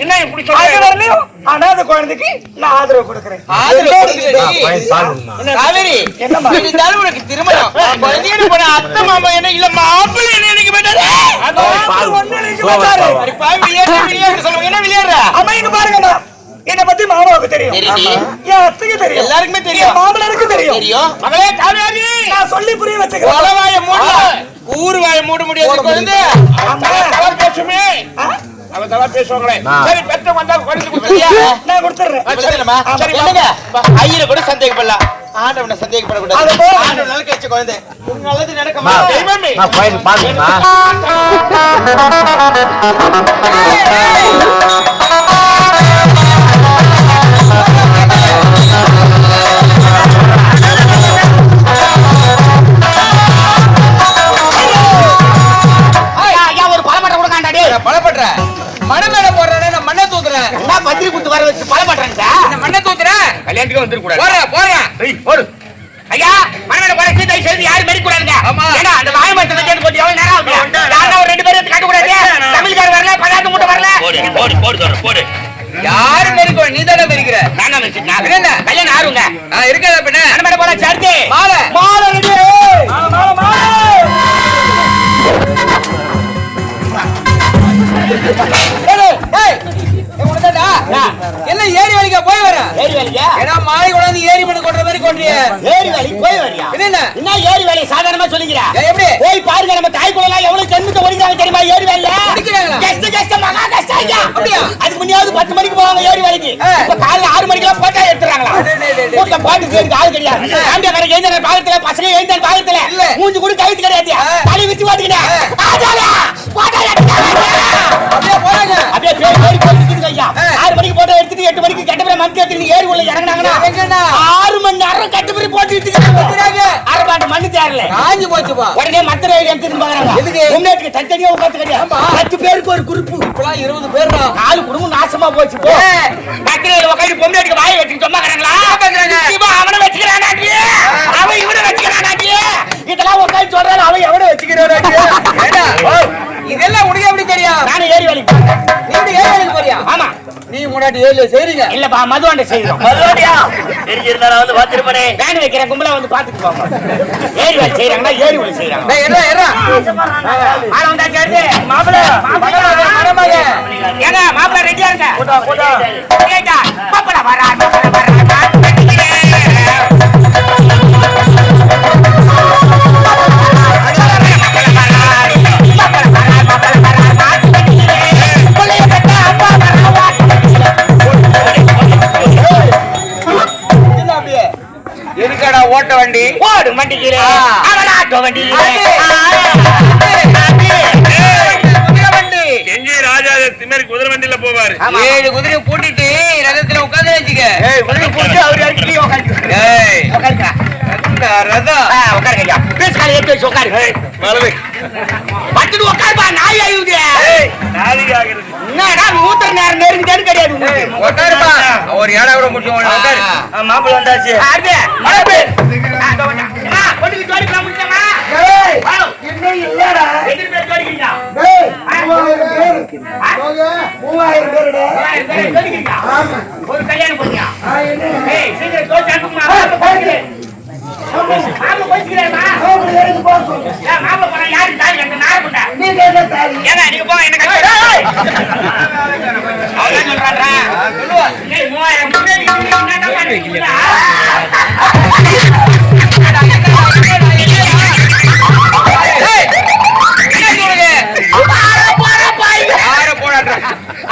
என்ன இப்படி சொல்றேன்? அனாத பிறக்காத குழந்தைக்கு நான் ஆதரவு கொடுக்கிறேன். காவேரி என்னம்மா இருந்தாலும் உனக்கு திருமணம் குழந்தைய போன அத்தை மாமா என்ன இல்ல மாப்பிள்ளை என்ன நினைக்க மாட்டாரு சொல்லுவாங்க என்ன விளையாடுற அம்மா இங்க பாருங்கம்மா என்ன பத்தி மாமாவுக்கு தெரியும் என் அத்தைக்கு தெரியும் எல்லாருக்குமே தெரியும் மாமலருக்கு தெரியும் மகளே காவேரி நான் சொல்லி புரிய வச்சுக்கிறேன் கொலவாய மூட ஊர் வாய மூட முடியாது குழந்தை அவர் பேசுமே அவன் தவறு பேசுவாங்களே சரி பெற்ற வந்தா குழந்தை கொடுத்துறியா நான் கொடுத்துறேன் சரி என்னங்க ஐயரை கூட சந்தேகப்படலாம் ஆண்டவனை சந்தேகப்படக்கூடாது ஆண்டவன் நல்ல கழிச்ச குழந்தை உங்க நல்லது நடக்குமா தெய்வமே பலப்படுற மண மேல போடுறேன் நான் மண்ணை தூக்குறேன் நான் பத்திரி குத்து வர வச்சு பலப்படுறேன் சார் மண்ணை தூக்குறேன் கல்யாணத்துக்கு வந்துட கூடாது போறேன் போடு ஐயா மண மேல போற சீதை செய்து யாரும் மெடி கூடாதுங்க ஏன்னா அந்த வாய் மரத்தை வச்சு போட்டு எவ்வளவு நேரம் ஆகும் யாரா ஒரு ரெண்டு பேரும் காட்ட கூடாது தமிழ்காரர் வரல பதார்த்த மூட்டை வரல போடு யாரும் மெரிக்கோ நீ தானே மெரிக்கிற நான் தான் வச்சிருக்கேன் என்ன கல்யாணம் ஆறுங்க இருக்கா பின்ன மண மேல போற சேர்த்து மாலை மாலை ரெடி மாலை மாலை எல்லாம் ஏரி வேலைக்கா போய் வர ஏரி வேலைக்கா ஏன்னா மாலை கொண்டாந்து ஏரி மண்ணு கொண்ட மாதிரி கொண்டிய ஏரி வேலைக்கு போய் வரியா என்ன ஏரி வேலை சாதாரணமா சொல்லிக்கிறா எப்படி போய் பாருங்க நம்ம தாய் குளம் எவ்வளவு ஜென்மத்தை ஒடிக்கிறாங்க தெரியுமா ஏரி வேலையில கஷ்ட மகா கஷ்டம் ஐயா அப்படியா அதுக்கு முன்னாடி 10 மணிக்கு போவாங்க ஏரி வேலைக்கு இப்ப காலையில 6 மணிக்கெல்லாம் போட்டா எடுத்துறாங்களா கூட்ட பாட்டு கேட்டு ஆள் கிடையாது ஆம்பியா கரை எழுந்த பாகத்துல பசங்க எழுந்த பாகத்துல மூஞ்சி கூட கைத்து கிடையாது தலை வச்சு பாத்துக்கிட்டா அப்படியே போறாங்க அப்படியே ஏரி போயிட்டு ஐயா 6 மணிக்கு போட்டோ எடுத்துட்டு 8 மணிக்கு கட்டப்பட மந்தி எடுத்துட்டு ஏரி உள்ள இறங்குனாங்கன்னா 6 மணி நேரம் கட்டப்படி போட்டு எடுத்துக்கிறாங்க அரைபாட்டு மண்ணு தேரல காஞ்சி போச்சுப்பா உடனே மத்தர ஏரி எடுத்துட்டு போறாங்க முன்னேட்டுக்கு தனித்தனியா உட்காந்துக்கிறியா 10 பேருக்கு ஒரு குரூப் இப்பலாம் 20 பேர் தான் 4 குடும்பம் நாசமா போச்சு போ மத்தரையில உட்காந்து பொம்மைக்கு வாயை வச்சுட்டு சொன்னாங்கறாங்களா இவன் அவனை வச்சுக்கிறானாடி அவன் இவனை வச்சுக்கிறானாடி இதெல்லாம் உட்காந்து சொல்றான் அவன் எவனை வச்சுக்கிறானாடி இதெல்லாம் உனக்கு எப்படி தெரியும் நானே ஏரி வேலைக்கு நீ ஏரி வேலைக்கு போறியா ஆமா நீ முன்னாடி ஏரியில செய்றீங்க இல்லப்பா மதுவாண்ட செய்றோம் மறுபடியா தெரிஞ்சிருந்தா நான் வந்து பாத்துருப்பேனே வேன் வைக்கிற கும்பலா வந்து பாத்துட்டு போங்க ஏரி வேலை செய்றாங்கன்னா ஏரி வேலை செய்றாங்க ஏறா ஆள வந்தா கேடு மாப்பிள ஏங்க மாப்பிள ரெடியா இருங்க போடா கேட்டா மாப்பிள வரா எதுக்கடா ஓட்ட வண்டி ஓடு வண்டிக்கு அவன் ஆட்டோ வண்டி எங்கே ராஜா திமேரி குதிரை வண்டியில போவாரு 7 குதிரையை பூட்டிட்டு ரதத்துல உட்கார்ந்து வச்சுக்க குதிரை பூட்டி அவர் யாருக்கிட்டயும் உட்காருங்க ரதம் உட்காருங்க பேசுகால ஏற்றி வச்சு உட்காரு மலவை பட்டுட்டு உட்காருப்பா நாய் ஆயுது நாளைக்கு ஆகிறது என்னடா ஊத்துற நேரம் நெருங்கிட்டான்னு கிடையாது உட்காருப்பா ஒரு ஏடா கூட முடியும் உட்காரு மாப்பிள்ள வந்தாச்சு கொண்டு ஜோடிக்கலாம் முடிச்சாமா இன்னும் இல்லடா எதிர் பேர் ஜோடிக்கிறீங்க 3000 பேருடா ஒரு கல்யாணம் பண்ணியா சீக்கிரம் ஜோடி அனுப்புமா மாப்பிள்ள போய்க்கிறேமா மாப்பிள்ள போனா யாரு தாய் எங்க நாரக்குண்டா ஏங்க நீங்க போங்க என்ன கல்யாணம் அவன் சொல்றாரா சொல்லுவா 3000 முன்னாடி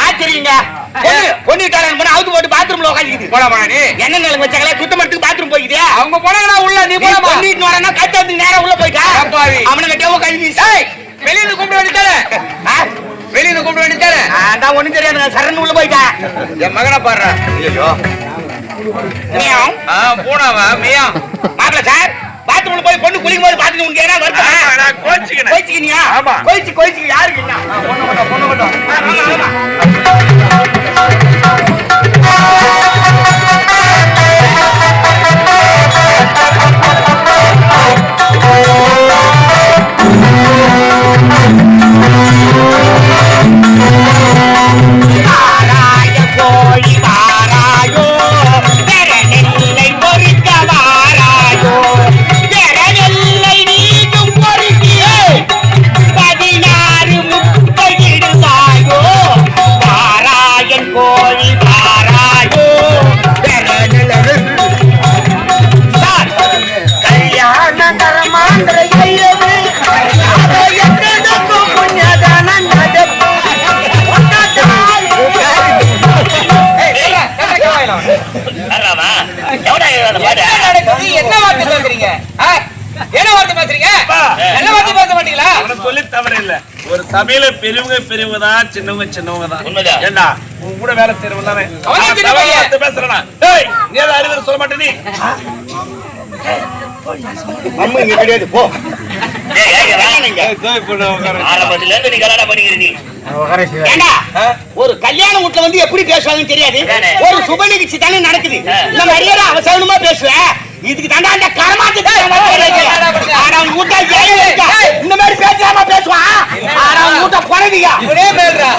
ஆச்சரியங்க பொண்ணுட்டாரன் போனா அவுத்து போட்டு பாத்ரூம்ல உட்காந்துக்குது போலாமா நீ என்ன நிலை வச்சாங்களே சுத்தம் எடுத்து பாத்ரூம் போய்க்குதே அவங்க போனாங்களா உள்ள நீ போலாமா பொண்ணுட்டு வரனா கட்டத்துக்கு நேரா உள்ள போய்க்கா அவனை கட்டியா உட்காந்து வெளியில கூப்பிட வேண்டியதானே வெளியில கூப்பிட வேண்டியதானே நான் ஒண்ணும் தெரியாது சரண் உள்ள போய்க்கா என் மகனை பாடுறா ஐயோ போனாவா மியா மாப்பிள்ள சார் பாத்ரூம்ல போய் பொண்ணு குளிக்கும் போது பாத்துட்டு உனக்கு என்ன வருத்தம் கோச்சிக்கினியா கோச்சிக்கு யாருக்கு என்ன பொண்ணு கோழி வாரா என்ன வார்த்தை பேசுறீங்க? என்ன வார்த்தை பேசுறீங்க? என்ன வார்த்தை பேச மாட்டீங்களா? சொல்லி தவறு இல்ல. ஒரு சபையில பெரியவங்க தான், சின்னவங்க தான். ஏண்டா உன் கூட வேலை செய்யறவங்க தானே பேசுறா? நீ ஏதாவது அறிவுரை சொல்ல மாட்டே? நீ அம்மா இங்க கிடையாது போ. ஒரு கல்யாண வீட்டுல வந்து எப்படி பேசுவாங்கன்னு தெரியாது. ஒரு சுப நிகழ்ச்சி தானே நடக்குது. இந்த மரியாதை அவசரமா பேசுவேன். இதுக்கு தாண்டா அந்த கரமாத்து இந்த மாதிரி பேசாம பேசுவான். கூட்ட போனதியா என்ன மேல்றா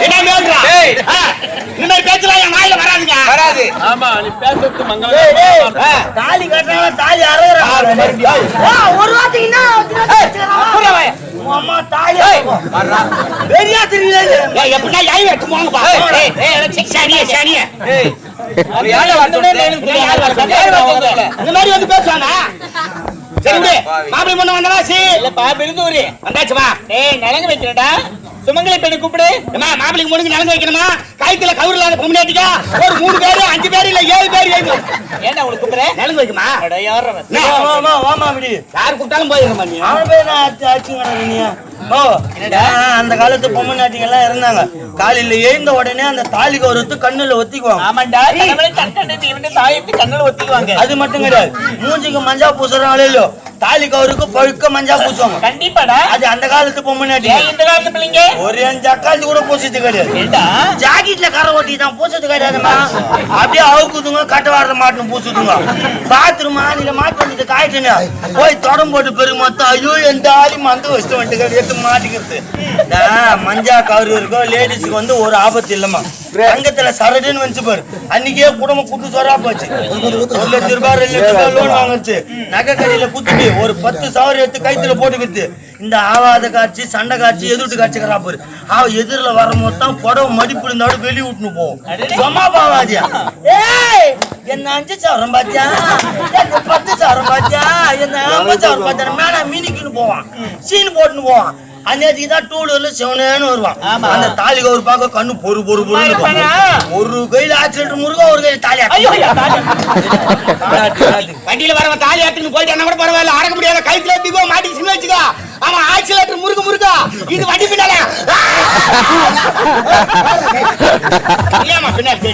இந்த மாதிரி பேசலாம் என் வாயில வராதுங்க. வராது. ஆமா நீ பேசுறது மங்களம். தாலி கட்டுறாங்க, தாலி ஒரு வார்த்தைன்னா அம்மா தாலி பெரியா தெரியல. எப்படின்னா லைவ் எடுத்து போங்கப்பா. இந்த மாதிரி வந்து பேசுவாங்க. சரி மாப்பிள்ளை பொண்ணு வந்தவாசி இல்ல பாப்பி இருந்து ஒரு வந்தாச்சுமா. நலங்கு வைக்கிறடா. சுமங்கலி பெண்ணு கூப்பிடு. மாப்பிள்ளைக்கு பொண்ணுக்கு நலங்கு வைக்கணுமா? கைத்துல கவுர் இல்லாத பொம்மையாட்டிக்கா ஒரு 3 பேரு 5 பேரு இல்ல 7 பேரு வைக்கணும். ஏன்னா உங்களுக்கு கூப்பிடுற நலங்கு வைக்குமா? யாரு கூப்பிட்டாலும் போயிருக்கமா நீ? அந்த காலத்து பொம்மை நாட்டிங்க எல்லாம் இருந்தாங்க. காலையில எழுந்த உடனே அந்த தாலி கௌரவத்து கண்ணுல ஒத்திக்குவாங்க. கண்ணுல ஒத்திக்குவாங்க. அது மட்டும் கிடையாது, மூஞ்சிக்கு மஞ்சா பூசுறாங்களோ இல்லையோ தாலி கௌருக்கு பழுக்க மஞ்சா பூசுவாங்க. கண்டிப்பாடா. அது அந்த காலத்து பொம்மை நாட்டி. இந்த காலத்து பிள்ளைங்க ஒரு 5 அக்காந்து கூட பூசது கிடையாது. ஜாக்கெட்ல கரை ஓட்டி தான் பூசது கிடையாதுமா. அப்படியே அவுக்குதுங்க, கட்ட வாரத மாட்டணும் பூசுதுங்க. பாத்ரூம் ஆனில மாட்டு வந்துட்டு காய்ச்சுங்க போய் தொடம் போட்டு பெருகு மொத்தம் ஐயோ என் தாலி மந்த வச்சுட்டு வந்துட்டு எடுத்து மாட்டிக்கிறது. மஞ்சா கவுரு இருக்கோ லேடிஸுக்கு வந்து ஒரு ஆபத்து இல்லம்மா. தங்கத்துல சரடுன்னு வந்து பாரு, அன்னைக்கே குடும்பம் குட்டு சொரா போச்சு. 1 லட்சம் ரூபாய் 2 லட்சம் ரூபாய் லோன் வாங்கிச்சு. நகை கடையில குத்துட்டு ஒரு 10,000 எடுத்து கைத்துல போட்டுக்கிட்டு இந்த ஆவாத காட்சி சண்டை காட்சி எதிர்ட்டு காட்சிக்கிறா பாரு. எதிரில வர மொத்தம் புடவை மடிப்பு இருந்தாலும் வெளியே விட்டுன்னு போவோம். சும்மா பாவாதியா என்ன 5,000 பாத்தியா, 10,000 பாத்தியா, என்ன 50,000 பாத்தியா மேல மீனிக்குன்னு போவான், சீன் போட்டுன்னு போவான். அன்னைக்கு தான் டூலர்ல செவனேன்னு வருவான். அந்த தாலி கவுர் பார்க்க கண்ணு பொறு பொறு பொறு. ஒரு கையில ஆக்சிலேட்டர் முருகா, ஒரு கையில தாலி வண்டியில வரவன் தாலி ஆட்டுன்னு போயிட்டு கூட பரவாயில்ல, அடக்க முடியாத கைத்துல டிபோ மாட்டி சின்ன வச்சுக்கா. அவன் ஆக்சிலேட்டர் முருக முருகா, இது வண்டி பின்னால பின்னாடி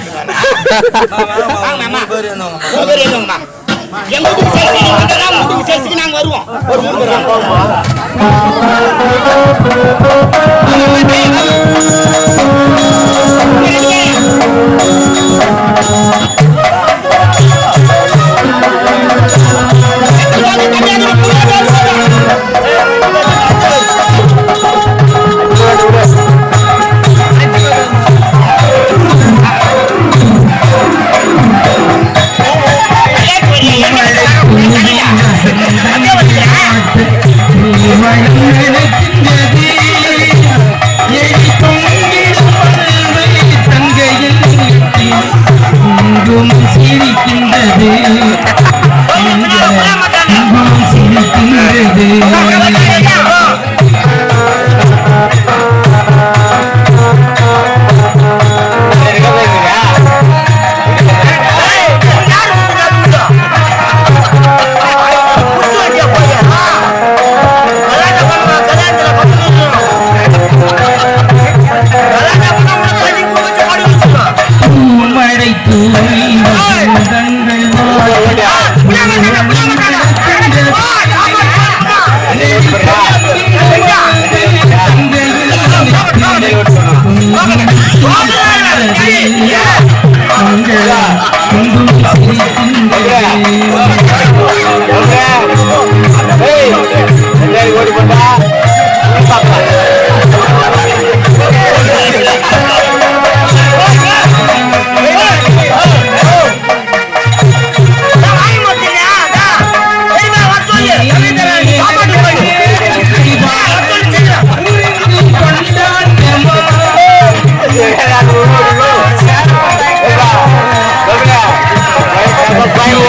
எங்க வீட்டுக்கு சேர்த்துக்கு நாங்க வருவோம். ஒரு 3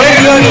Bye.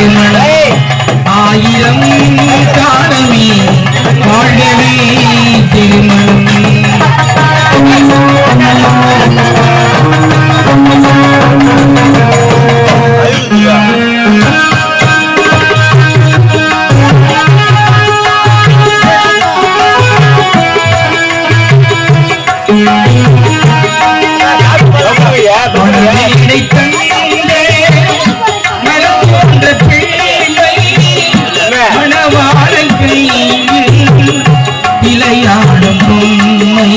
திருமணம் ஆயிரம் காலமே வாழ்கவே திருமணம் விளையாடும் பொம்மை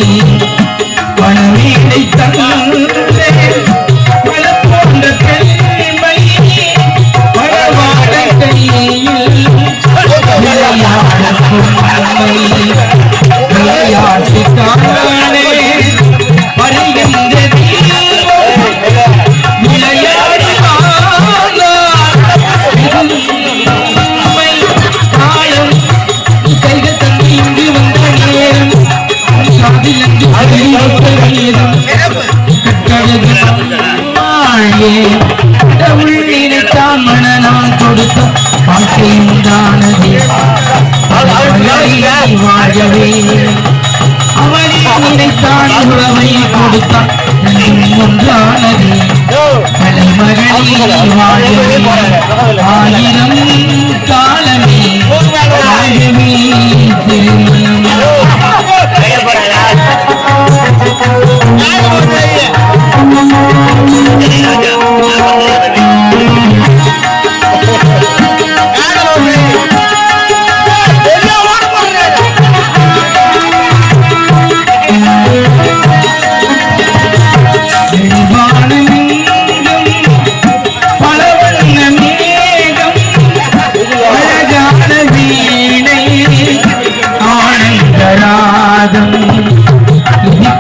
பணவீடை தந்தே போன்ற பெண்மை பணவாட கையில் விளையாடும் பொம்மை விளையாட்டு காணே வருகின்ற விளையாடு காலம் கைகள் தங்கி இங்கு வந்த நேரம் நினைத்தான் மனநாள் கொடுத்த வாழ்க்கையும் தானதே வாழவே அவனை நினைத்தான் உறவை கொடுத்தான் ஒன்றானதே தலைமகனே வாழவே ஆயிரம் காலமே வாழவே திருமணம்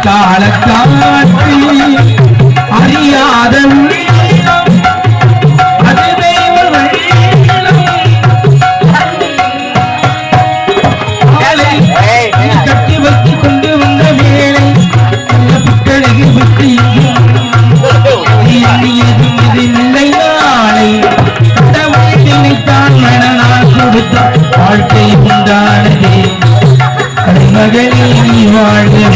காலத்தாற்றி அறியாத கட்டி வைத்து கொண்டு வந்த வேலை புத்தழகு பற்றி இல்லை நாளை நினைத்தான் மனநாள் கொடுத்த வாழ்க்கை உண்டானதே மகனே வாழ்க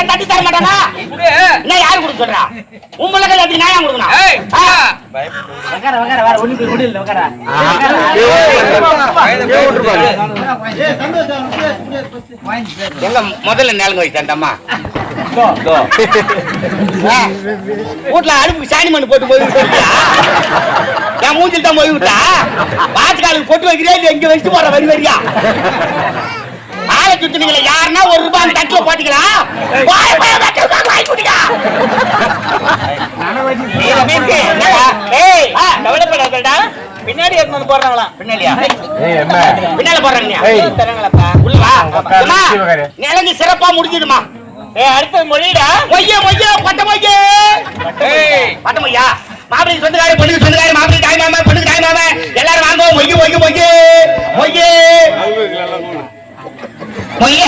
தட்டி தர மாட்டானா யாரு கொடுக்க சொல்றா உங்களுக்கு எல்லாத்துக்கு நியாயம் கொடுக்கணும் எங்க முதல்ல நேரம் வச்சுட்டேன்டம்மா வீட்டுல அடுப்புக்கு சாணி மண்ணு போட்டு போய் என் மூஞ்சில் தான் போய் விட்டா பாத்துக்காலுக்கு பொட்டு வைக்கிறியா இல்ல எங்க வச்சு போற வரி வரியா ஆளை சுத்தினீங்களா யாருன்னா ஒரு ரூபாய் தட்டுல போட்டீங்களா பின்னாடி எடுத்து போடுறாங்களா பின்னாடியா பின்னால போடுறாங்க நிலங்கு சிறப்பா முடிஞ்சதுமா அடுத்த மொழிடா மொய்ய மொய்ய பட்ட மொய்ய பட்ட மொய்யா மாப்பிள்ளை சொந்தக்கார பொண்ணுக்கு சொந்தக்கார மாப்பிள்ளை தாய் மாமா பொண்ணுக்கு தாய் மாமா எல்லாரும் வாங்க மொய்ய மொய்ய மொய்ய மொய்ய மொய்ய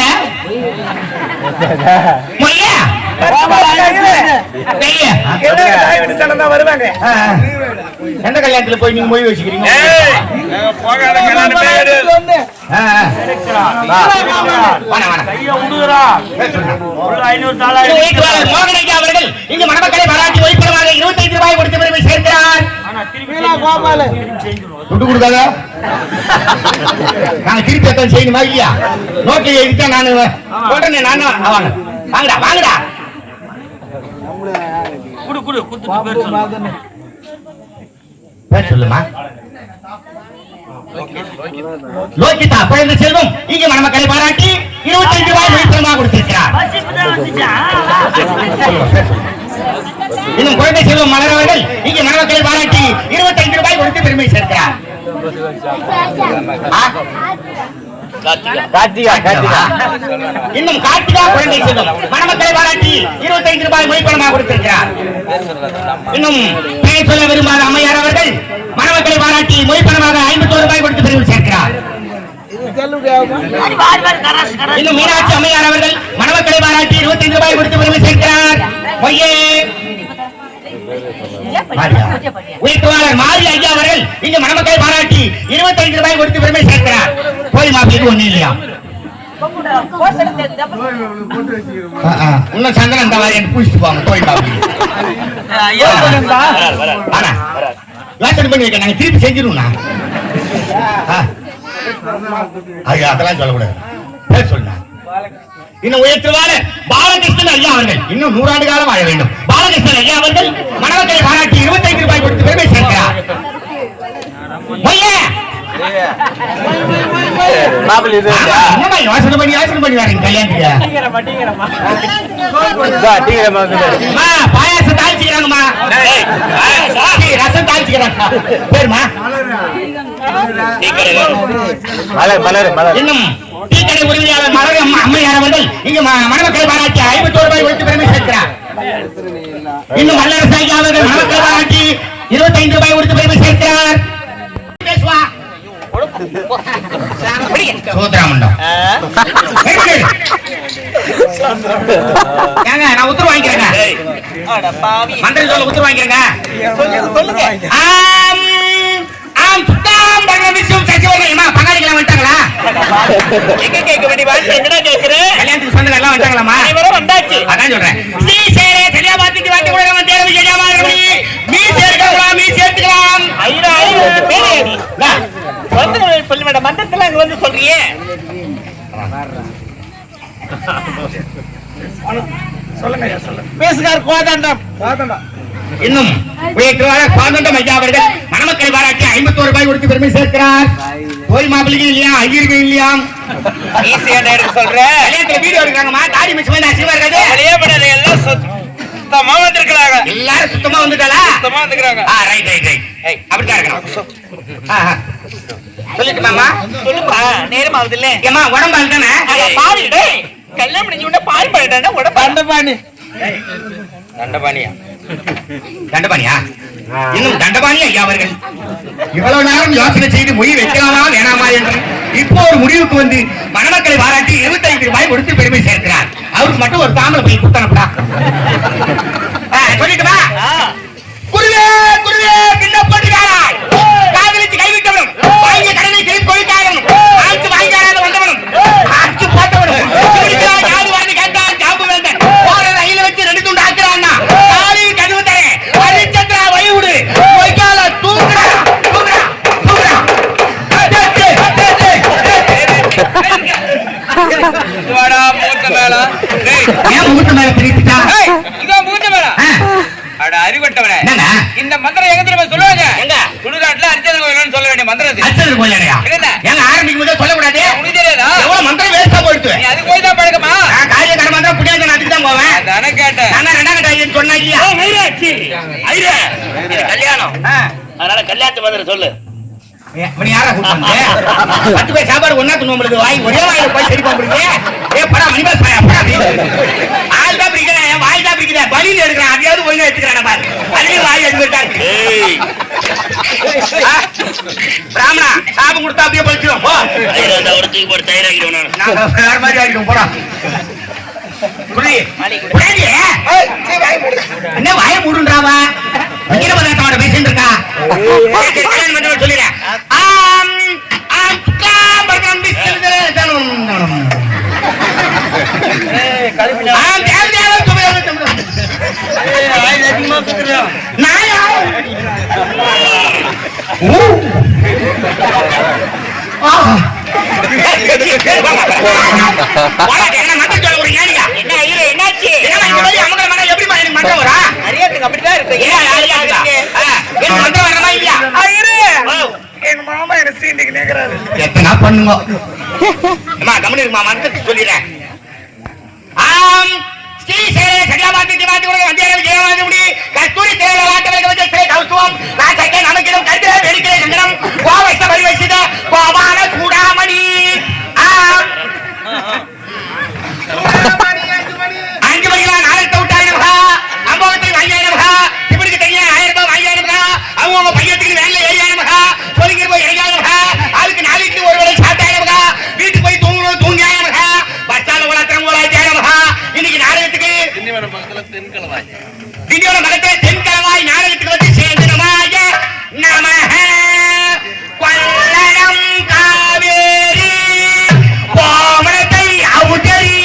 மொய்ய வருவாங்க எந்த கல்யாணத்துல போய் நீங்க மொய் வச்சுக்கிறீங்க அவர்கள் இங்கு மணமக்களை பாராட்டி ஒய்பலமாக 25 ரூபாய் கொடுத்த பிறகு சேர்க்கிறார் துட்டு கொடுக்காத நாங்க திருப்பி எத்தனை செய்யணுமா இல்லையா நோக்கி எழுதிட்டா நானு உடனே நானும் வாங்கடா வாங்கடா சொல்லுமா லோகிதா குழந்தை செல்வம் இங்கே மணமக்களை பாராட்டி 25 ரூபாய் ஒய்பலமாக கொடுத்திருக்கிறார் இன்னும் குழந்தை செல்வம் மலரவர்கள் இங்கே மணமக்களை பாராட்டி 25 ரூபாய் கொடுத்து பெருமை சேர்க்கிறார் இன்னும் கார்த்திகா குழந்தை செல்வம் மணமக்களை பாராட்டி 25 ரூபாய் மொய்பணமாக கொடுத்திருக்கிறார். இன்னும் பெயர் சொல்ல விரும்பாத அம்மையார் அவர்கள் மணமக்களை பாராட்டி மொய்பணமாக 51 ரூபாய் கொடுத்து பெருமை சேர்க்கிறார். இன்னும் மீனாட்சி அம்மையார் அவர்கள் மணமக்களை பாராட்டி 25 ரூபாய் கொடுத்து பெருமை சேர்க்கிறார். உயிர்த்தவாளர் மாரி ஐயா அவர்கள் இங்கு மணமக்களை பாராட்டி 25 ரூபாய் கொடுத்து பெருமை சேர்க்கிறார். கோயில் மாப்பிளைக்கு ஒண்ணு இல்லையா? இன்னும் சந்தனம் இந்த மாதிரி பூசிட்டு போவாங்க கோயில் மாப்பிளை. யோசனை பண்ணி வைக்க நாங்க திருப்பி செஞ்சிருவோம். அதெல்லாம் சொல்லக்கூடாது. பேர் சொன்னா இன்னும் உயர்த்துவாளர் பாலகிருஷ்ணன் ஐயா அவர்கள் இன்னும் 100 ஆண்டு காலம் வாழ வேண்டும். பாலகிருஷ்ணன் ஐயா அவர்கள் மணமக்களை பாராட்டி 25 ரூபாய் கொடுத்து பெருமை சேர்க்கிறார். யோசனை பண்ணி வரீங்க கல்யாணத்துக்கு. பாயாசம் தாளிச்சுக்கிறாங்கம்மா, ரசம் தாளிச்சுக்கிறாங்க. பேருமா இன்னும் டீக்கடை உரிமையாளர் மலர் அம்மையார் அவர்கள் இங்கு மணமக்களை பாராட்டி 51 ரூபாய் கொடுத்து பெருமை சேர்க்கிறார். இன்னும் வல்லரசு ஐயா அவர்கள் மணமக்களை பாராட்டி 25 ரூபாய் கொடுத்து பெருமை சேர்க்கிறார். நான் உத்தரவு வாங்கிக்கிறேங்க. மந்திரி சொல்ல உத்தரவு வாங்கிக்கிறேங்க. பங்காளிகளா வந்துட்டாங்களா? எங்க கேட்க வேண்டிய வார்த்தை எங்கடா கேக்குறேன்? கல்யாணத்துக்கு சொந்தங்க எல்லாம் வந்துட்டாங்களாமா? அனைவரும் வந்தாச்சு. அதான் சொல்றேன். நீ சேரே சரியா பாத்துட்டு வாட்டி கூட வந்து தேர்வு சரியா மாதிரி நீ சேர்க்கலாம், நீ சேர்த்துக்கலாம். ஐயா பேரேடி வந்து சொல்லி மேடம் மந்தத்துல அங்க வந்து சொல்றியே. சொல்லுங்க பேசுகார் கோதாண்டம். இன்னும் கோதாண்டம் ஐயா அவர்கள் மணமக்களை பாராட்டி 51 ரூபாய் கொடுத்து பெருமை சேர்க்கிறார். கோயில் மாப்பிளைக்கு இல்லையா, ஐயருக்கு இல்லையா? சொல்றேன் கல்யாணத்துல வீடியோ எடுக்கிறாங்கம்மா. தாடி மிஸ் பண்ணி அசிங்கமா இருக்காது. எல்லாம் சுத்தமா வந்திருக்கிறாங்க. எல்லாரும் சுத்தமா வந்துட்டாளா? சுத்தமா வந்துக்கிறாங்க. Right right right. அப்படிதான் இருக்கணும். சொல்லிட்டுமாமா? சொல்லுப்பா, நேரம் ஆகுது இல்ல? ஏமா உடம்பு தானே பாரு. கல்யாணம் முடிஞ்ச உடனே பால் பாடிட்டா உடம்பு தண்டபாணி. தண்டபாணியா? தண்டபாணியா? இன்னும் தண்டபாணி ஐயா அவர்கள் இவ்வளவு நேரம் யோசனை செய்து மொழி வைக்கலாமா வேணாமா என்று இப்போ ஒரு முடிவுக்கு வந்து மணமக்களை பாராட்டி 25 ரூபாய் கொடுத்து பெருமை சேர்க்கிறார். அவருக்கு மட்டும் ஒரு தாமரை போய் கொடுத்தனப்பா. சொல்லிட்டுமா? குருவே குருவே பின்னப்பட்டுகிறாராய் காதலிச்சு கைவிட்டவனும் வாங்கிய கடனை திருப்பி கொடுக்காதவனும் ஆட்சி வாங்கியாத வந்தவனும் ஆட்சி போட்டவனும் யாரு வாங்கி கேட்டான் ஜாபு வேண்ட போற ரயில வச்சு 2 துண்டு ஆக்குறான்னா காலையில் கதவு தரேன் அரிச்சந்திரா வயவுடு வைக்கால தூங்குறா தூங்குறா தூங்குறா. வாடா மூத்த மேல ஏன் மூத்த மேல பிரிச்சுட்டா? இதான் மூத்த மேல அட அறிவட்டவனே. இந்த மந்திரம் எங்க தெரியுமா சொல்லுவாங்க? எங்க சுடுகாட்டுல அரிச்சந்திரன் கோயில்னு சொல்ல வேண்டிய மந்திரம் இது. அரிச்சந்திரன் கோயிலையா? ஏங்க ஆரம்பிக்கும் போதே சொல்ல கூடாது? உனக்கு தெரியாதா? எவ்வளவு மந்திரம் வேஸ்டா போயிடுது. நீ அதுக்கு போய் தான் பழக்கமா? நான் காரியக்கார மந்திரம் புடியாத நான் அதுக்கு தான் போவேன். அதானே கேட்டேன். நான் ரெண்டாம் கட்ட ஐயன் சொன்னா இல்லையா? ஐயாச்சி ஐயா இது கல்யாணம். அதனால கல்யாணத்து மந்திரம் சொல்லு. மணி யாரா கூப்பிட்டாங்க? 10 பேர் சாப்பாடு ஒண்ணா துணும்றது வாய் ஒரே வாயில போய் சரி போடுறீங்க. ஏ படா மணிபாஸ் பாயா படா. ஆள் தான் பிரிக்கிறேன், வாய் தான் பிரிக்கிறேன், பலியில எடுக்கிறேன். அதையாவது ஒழுங்கா எடுத்துக்கிறான் பாரு. அதையும் வாய் எடுத்துட்டாங்க. பிராமணா சாபம் கொடுத்தா அப்படியே பழிச்சிடும் போ. அந்த ஒரு தூக்கி போட்டு தயாராகிடுவோம். நான் வேற மாதிரி ஆகிடும் போடா. என்ன வாய மூடுன்றாவா? இங்க பதார்த்தோட பேசிட்டு இருக்கா? சொல்லிடுறேன். அப்படிதான் இருக்கு. எங்க மாமா என்ன சீண்டிக்கு நேக்குறாரு. எத்தனை பண்ணுங்க கவனிக்குமா மந்திரத்தை சொல்லிடுறேன். ஸ்ரீ சேரை சரியாபாத்தி மாத்தி கொடுக்க வந்தியார்கள் ஜெயமாதி முடி கஸ்தூரி தேவை வாட்டவர்கள் வந்து சிறை கவுத்துவம் நான் சக்கை நமக்கிடம் கருத்து வெடிக்கிற சங்கரம் கோவைத்த பரிவசித கோபால சூடாமணி பொறுக்கிற போய் இறங்காங்க அதுக்கு 4 இட்லி ஒரு வேளை சாப்பிட்டாங்க வீட்டுக்கு போய் தூங்கணும் தூங்கியாங்க பச்சால உலகம் உலாச்சாங்க இன்னைக்கு நாடகத்துக்கு திண்டிவனம் பக்கத்துல தென்கலவாய் நாடகத்துக்கு வந்து சேர்ந்தனமாய நமஹ கொல்லடம் காவேரி கோமணத்தை அவுதரி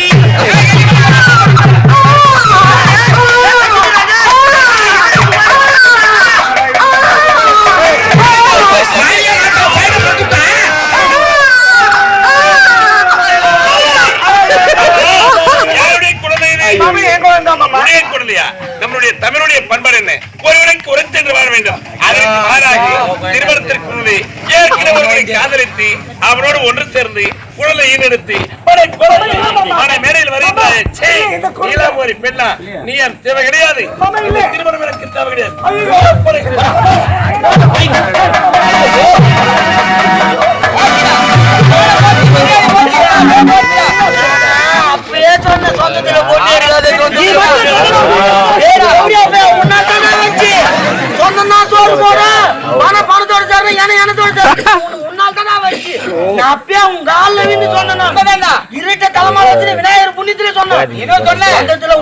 நம்மளுடைய தமிழுடைய பண்பாடு என்ன ஒருவனுக்கு ஒருத்தர் என்று வாழ வேண்டும் அதற்கு மாறாக திருமணத்திற்கு முன்னே ஏற்கனவே ஒருவனை காதலித்து அவரோடு ஒன்று சேர்ந்து குழந்தை ஈனெடுத்து மேடையில் வருகின்ற ஒரு பெண்ணா நீ தேவை கிடையாது திருமணம் எனக்கு தேவை கிடையாது இருட்ட தலைமால வச்சு விநாயகர் புண்ணியத்திலே சொன்னேன்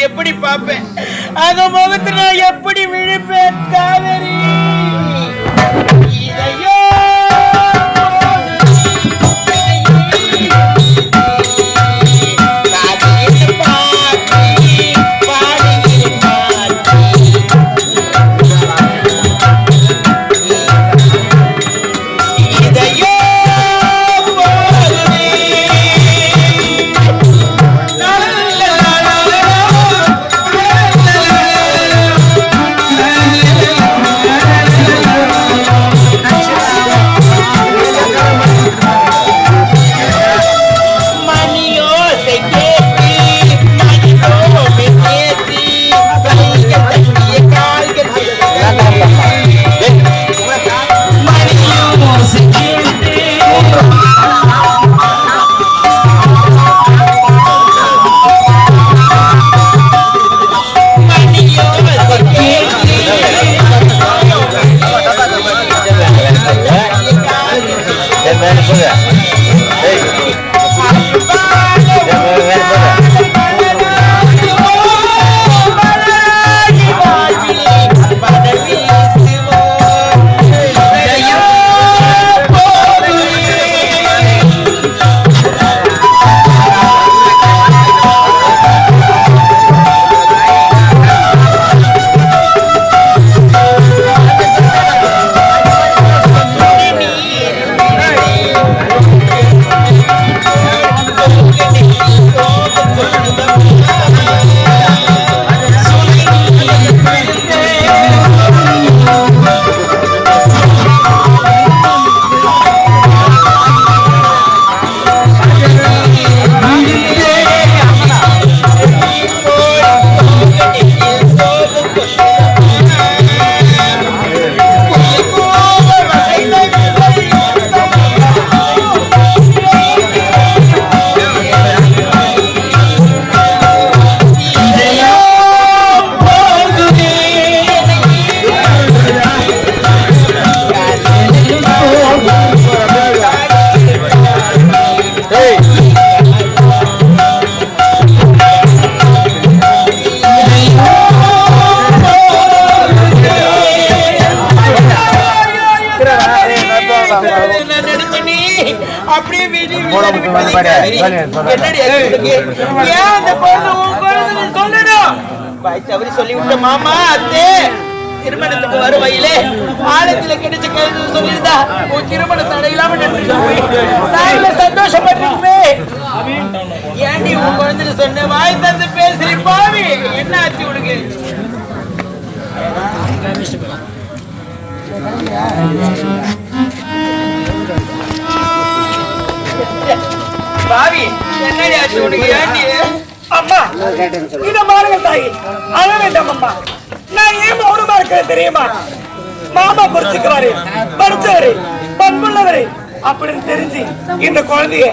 எப்படி பாப்பேன் அந்த முகத்துல எப்படி விழிப்பேன் Kaveri இதையோ la la la la என்னடி ஏன் அந்த குழந்தை உன் குழந்தை சொல்லணும் பாய் தவறி சொல்லி விட்ட மாமா அத்தே திருமணத்துக்கு வருவையிலே ஆலயத்துல கிடைச்ச கேள்வி சொல்லியிருந்தா உன் திருமண தடையில்லாம நான் சந்தோஷப்பட்டிருப்பே ஏன்டி உன் குழந்தை சொன்ன வாய் தந்து பேசுறி பாவி என்ன ஆச்சு உனக்கு பாவி என்னடி ஆச்சு உனக்கு ஏன்டி அம்மா இத பாருங்க தாயி அழ வேண்டாம் அம்மா நான் ஏன் மௌனமா இருக்கேன் தெரியுமா மாமா புரிச்சுக்கிறாரு படிச்சவரு பண்புள்ளவரு அப்படின்னு தெரிஞ்சு இந்த குழந்தைய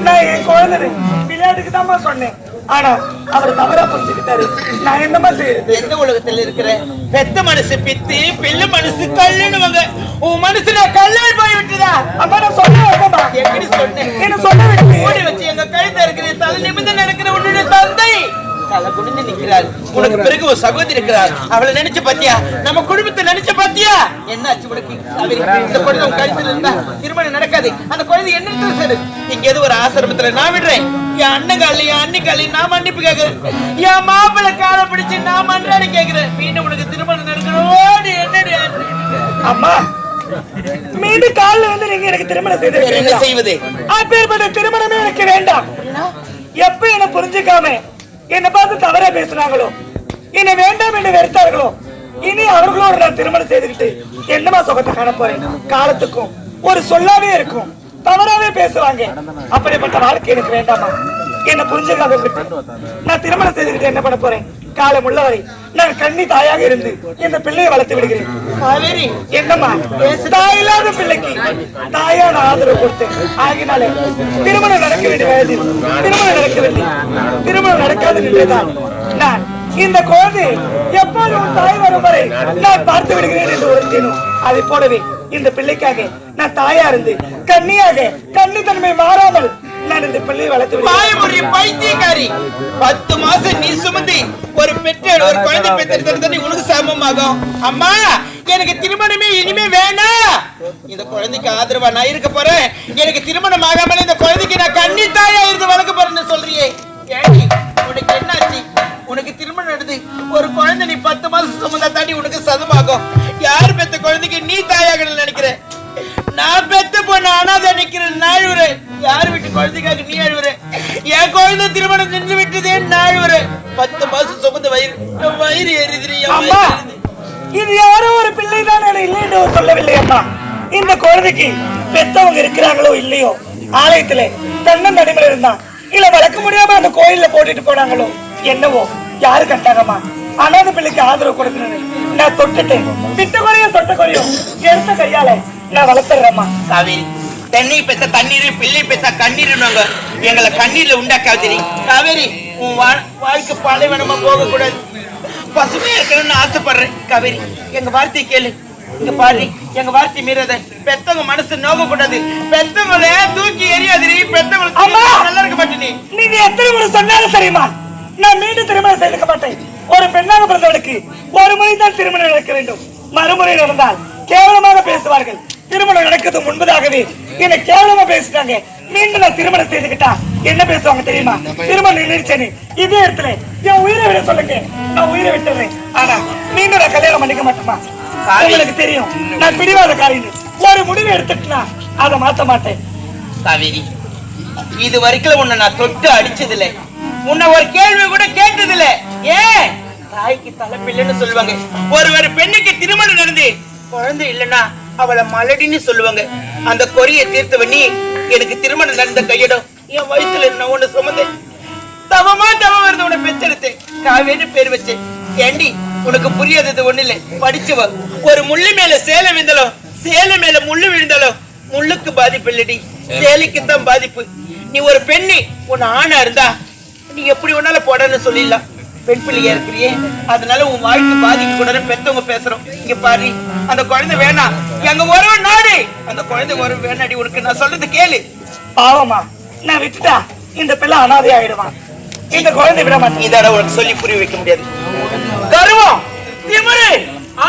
நான் என் குழந்தை விளையாட்டுக்கு தான் சொன்னேன் ஆனா அவர் தவறா புரிஞ்சுக்கிட்டாரு நான் என்னமா செய்யறது எந்த உலகத்துல இருக்கிற பெத்த மனசு பித்து பிள்ளை மனசு கல்லுன்னு உன் மனசு நான் கல்லால் போய் விட்டுதா அம்மா நான் சொன்னேன் எப்படி சொன்னேன் என்ன சொன்ன விட்டு ஓடி வச்சு எங்க கழுத்த இருக்கிற தலை நிமிர்ந்து நடக்கிற உன்னுடைய தந்தை தலை குனிந்து நிற்கிறாள் உனக்கு பிறகு ஒரு சகோதரி இருக்கிறார் அவளை நினைச்சு பாத்தியா நம்ம குடும்பத்தை நினைச்சு பாத்தியா என்னாச்சு உனக்கு இந்த குழந்தை உன் கழுத்துல இருந்தா திருமணம் நடக்காது அந்த குழந்தை என்ன சரி இங்க ஏதோ ஒரு ஆசிரமத்துல நான் விடுறேன் என் அண்ணங்கால என் அன்னிக்கால நான் மன்னிப்பு கேக்குறேன் என் மாப்பிள்ளை காலை பிடிச்சு நான் மன்றாடி கேக்குறேன் மீண்டும் உனக்கு திருமணம் நடக்கணும் என்னடி அம்மா மீண்டும் காலில் வந்து நீங்க எனக்கு திருமணம் செய்து என்ன செய்வது அப்பேற்பட்ட திருமணமே எனக்கு வேண்டாம் எப்ப என்ன புரிஞ்சுக்காம என்ன பார்த்து தவறா பேசுனாங்களோ என்ன வேண்டாம் என்று வெறுத்தார்களோ இனி அவர்களோடு நான் திருமணம் செய்துக்கிட்டு என்னமா சுகத்தை காண போறேன் காலத்துக்கும் ஒரு சொல்லாவே இருக்கும் தவறாவே பேசுவாங்க அப்படிப்பட்ட வாழ்க்கை எனக்கு வேண்டாமா என்ன புரிஞ்சுக்காத நான் திருமணம் செய்துக்கிட்டு என்ன பண்ண போறேன் காலம் உள்ளவரை நான் கண்ணி தாயாக இருந்து இந்த பிள்ளையை வளர்த்து விடுகிறேன் காவேரி என்னம்மா தாயில்லாத பிள்ளைக்கு தாயான ஆதரவு கொடுத்து ஆகினாலே திருமணம் நடக்க வேண்டிய வயதில் திருமணம் நடக்கவில்லை திருமணம் நடக்காது நின்றுதான் நான் இந்த குழந்தை எப்போது உன் தாய் வரும் வரை நான் பார்த்து விடுகிறேன் என்று உரைத்தேனும் அதை போலவே இந்த பிள்ளைக்காக நான் தாயா இருந்து கன்னியாக கன்னித்தன்மை மாறாமல் நான் இந்த பிள்ளையை வளர்த்து பைத்தியக்காரி 10 மாசம் நீ சுமந்தி ஒரு பெற்றோர் ஒரு குழந்தை பெற்றெடுத்தது உனக்கு சமமாகும் அம்மா எனக்கு திருமணமே இனிமே வேணாம் இந்த குழந்தைக்கு ஆதரவா நான் இருக்க போறேன் எனக்கு திருமணம் ஆகாமலே இந்த குழந்தைக்கு நான் கன்னி தாயா இருந்து வளர்க்க போறேன்னு சொல்றியே ஏடி உனக்கு என்னாச்சு உனக்கு திருமணம் நடந்து ஒரு குழந்தை நீ 10 மாசம் சுமந்தா தாண்டி உனக்கு சதமாகும் யார் பெத்த குழந்தைக்கு நீ தாயாக நினைக்கிற நான் பெத்த பொண்ணு அனாதை நிக்கிறேன் நான் அழுவுறேன் யார் வீட்டு குழந்தைக்காக நீ அழுவுறேன் என் குழந்தை திருமணம் நின்று விட்டதே நான் அழுவுறேன் 10 மாசம் சுமந்த வயிறு எரியுது இது யாரோ ஒரு பிள்ளை தான் இல்லை என்று சொல்லவில்லை அம்மா இந்த குழந்தைக்கு பெத்தவங்க இருக்கிறாங்களோ இல்லையோ ஆலயத்திலே தன்னன் தனிமையில இருந்தான் இல்ல வளர்க்க முடியாம அந்த கோயில்ல போட்டுட்டு போனாங்களோ என்னவோ யாரு கண்டாங்கம்மா அனாதை பிள்ளைக்கு ஆதரவு கொடுக்கணும் நான் தொட்டுட்டேன் விட்ட குறையும் தொட்ட குறையும் எடுத்த கையால நான் வளர்த்துறேம்மா காவேரி தென்னை பெத்த தண்ணீர் பிள்ளை பெத்த கண்ணீர் எங்களை கண்ணீர்ல உண்டாக்காதிரி காவேரி உன் வாழ்க்கை பாலைவனமா போக கூடாது பசுமையா இருக்கணும்னு ஆசைப்படுறேன் காவேரி எங்க வார்த்தையை கேளு இங்க பாரு எங்க வார்த்தை மீறத பெத்தவங்க மனசு நோக கூடாது பெத்தவங்கள தூக்கி எரியாதிரி பெத்தவங்களுக்கு நல்லா இருக்க மாட்டேன் நீங்க எத்தனை முறை சொன்னாலும் சரிம்மா நான் மீண்டும் திருமணம் செய்திருக்க மாட்டேன் ஒரு பெண்ணாக பிறந்தவளுக்கு ஒரு முறை தான் திருமணம் நடக்க வேண்டும் மறுமுறை நடந்தால் கேவலமாக பேசுவார்கள் திருமணம் நடக்கிறது முன்பதாகவே என்ன கேவலமா பேசிட்டாங்க மீண்டும் நான் திருமணம் செய்துக்கிட்டா என்ன பேசுவாங்க தெரியுமா திருமணம் நினைச்சேன்னு இதே இடத்துல என் உயிரை விட சொல்லுங்க நான் உயிரை விட்டுறேன் ஆனா மீண்டும் நான் கல்யாணம் பண்ணிக்க மாட்டேமா உங்களுக்கு தெரியும் நான் பிடிவாத காரியம் ஒரு முடிவு எடுத்துட்டுனா அதை மாத்த மாட்டேன் காவேரி இது வரைக்கும் உன்னை நான் தொட்டு அடிச்சது இல்லை உன்னை ஒரு கேள்வி கூட கேட்டது இல்லை ஏன் தாய்க்கு தலைப்பில்லைன்னு சொல்லுவாங்க ஒரு பெண்ணுக்கு திருமணம் நடந்து குழந்தை இல்லைன்னா அவளை மலடின்னு சொல்லுவாங்க அந்த கொரியை தீர்த்தவ நீ எனக்கு திருமணம் நடந்த கையிடம் என் வயிற்றுல நான் உன்னை சுமந்தேன் தவமா தவம் வருது உன்னை பெற்றெடுத்தேன் காவேரி பேர் வச்சேன் ஏண்டி உனக்கு புரியாதது ஒண்ணு இல்லை படிச்சவ ஒரு முள்ளு மேல சேலை விழுந்தாலும் சேலை மேல முள்ளு விழுந்தாலும் முள்ளுக்கு பாதிப்பு இல்லடி சேலைக்குத்தான் பாதிப்பு நீ ஒரு பெண்ணி உன் ஆணா இருந்தா நீ எப்படி ஒன்னால போடன்னு சொல்லிடலாம் பெண் பிள்ளையா இருக்கிறியே அதனால உன் வாழ்க்கை பாதிக்க கூடாதுன்னு பெத்தவங்க பேசுறோம் இங்க பாரு அந்த குழந்தை வேணாம் எங்க ஒரு நாடு அந்த குழந்தை ஒரு வேணாடி உனக்கு நான் சொல்றது கேளு பாவமா நான் விட்டுட்டா இந்த பிள்ளை அனாதை ஆயிடுவான் இந்த குழந்தை விட மாட்டேன் இதாட உனக்கு சொல்லி புரிய வைக்க முடியாது கர்வம் திமிரு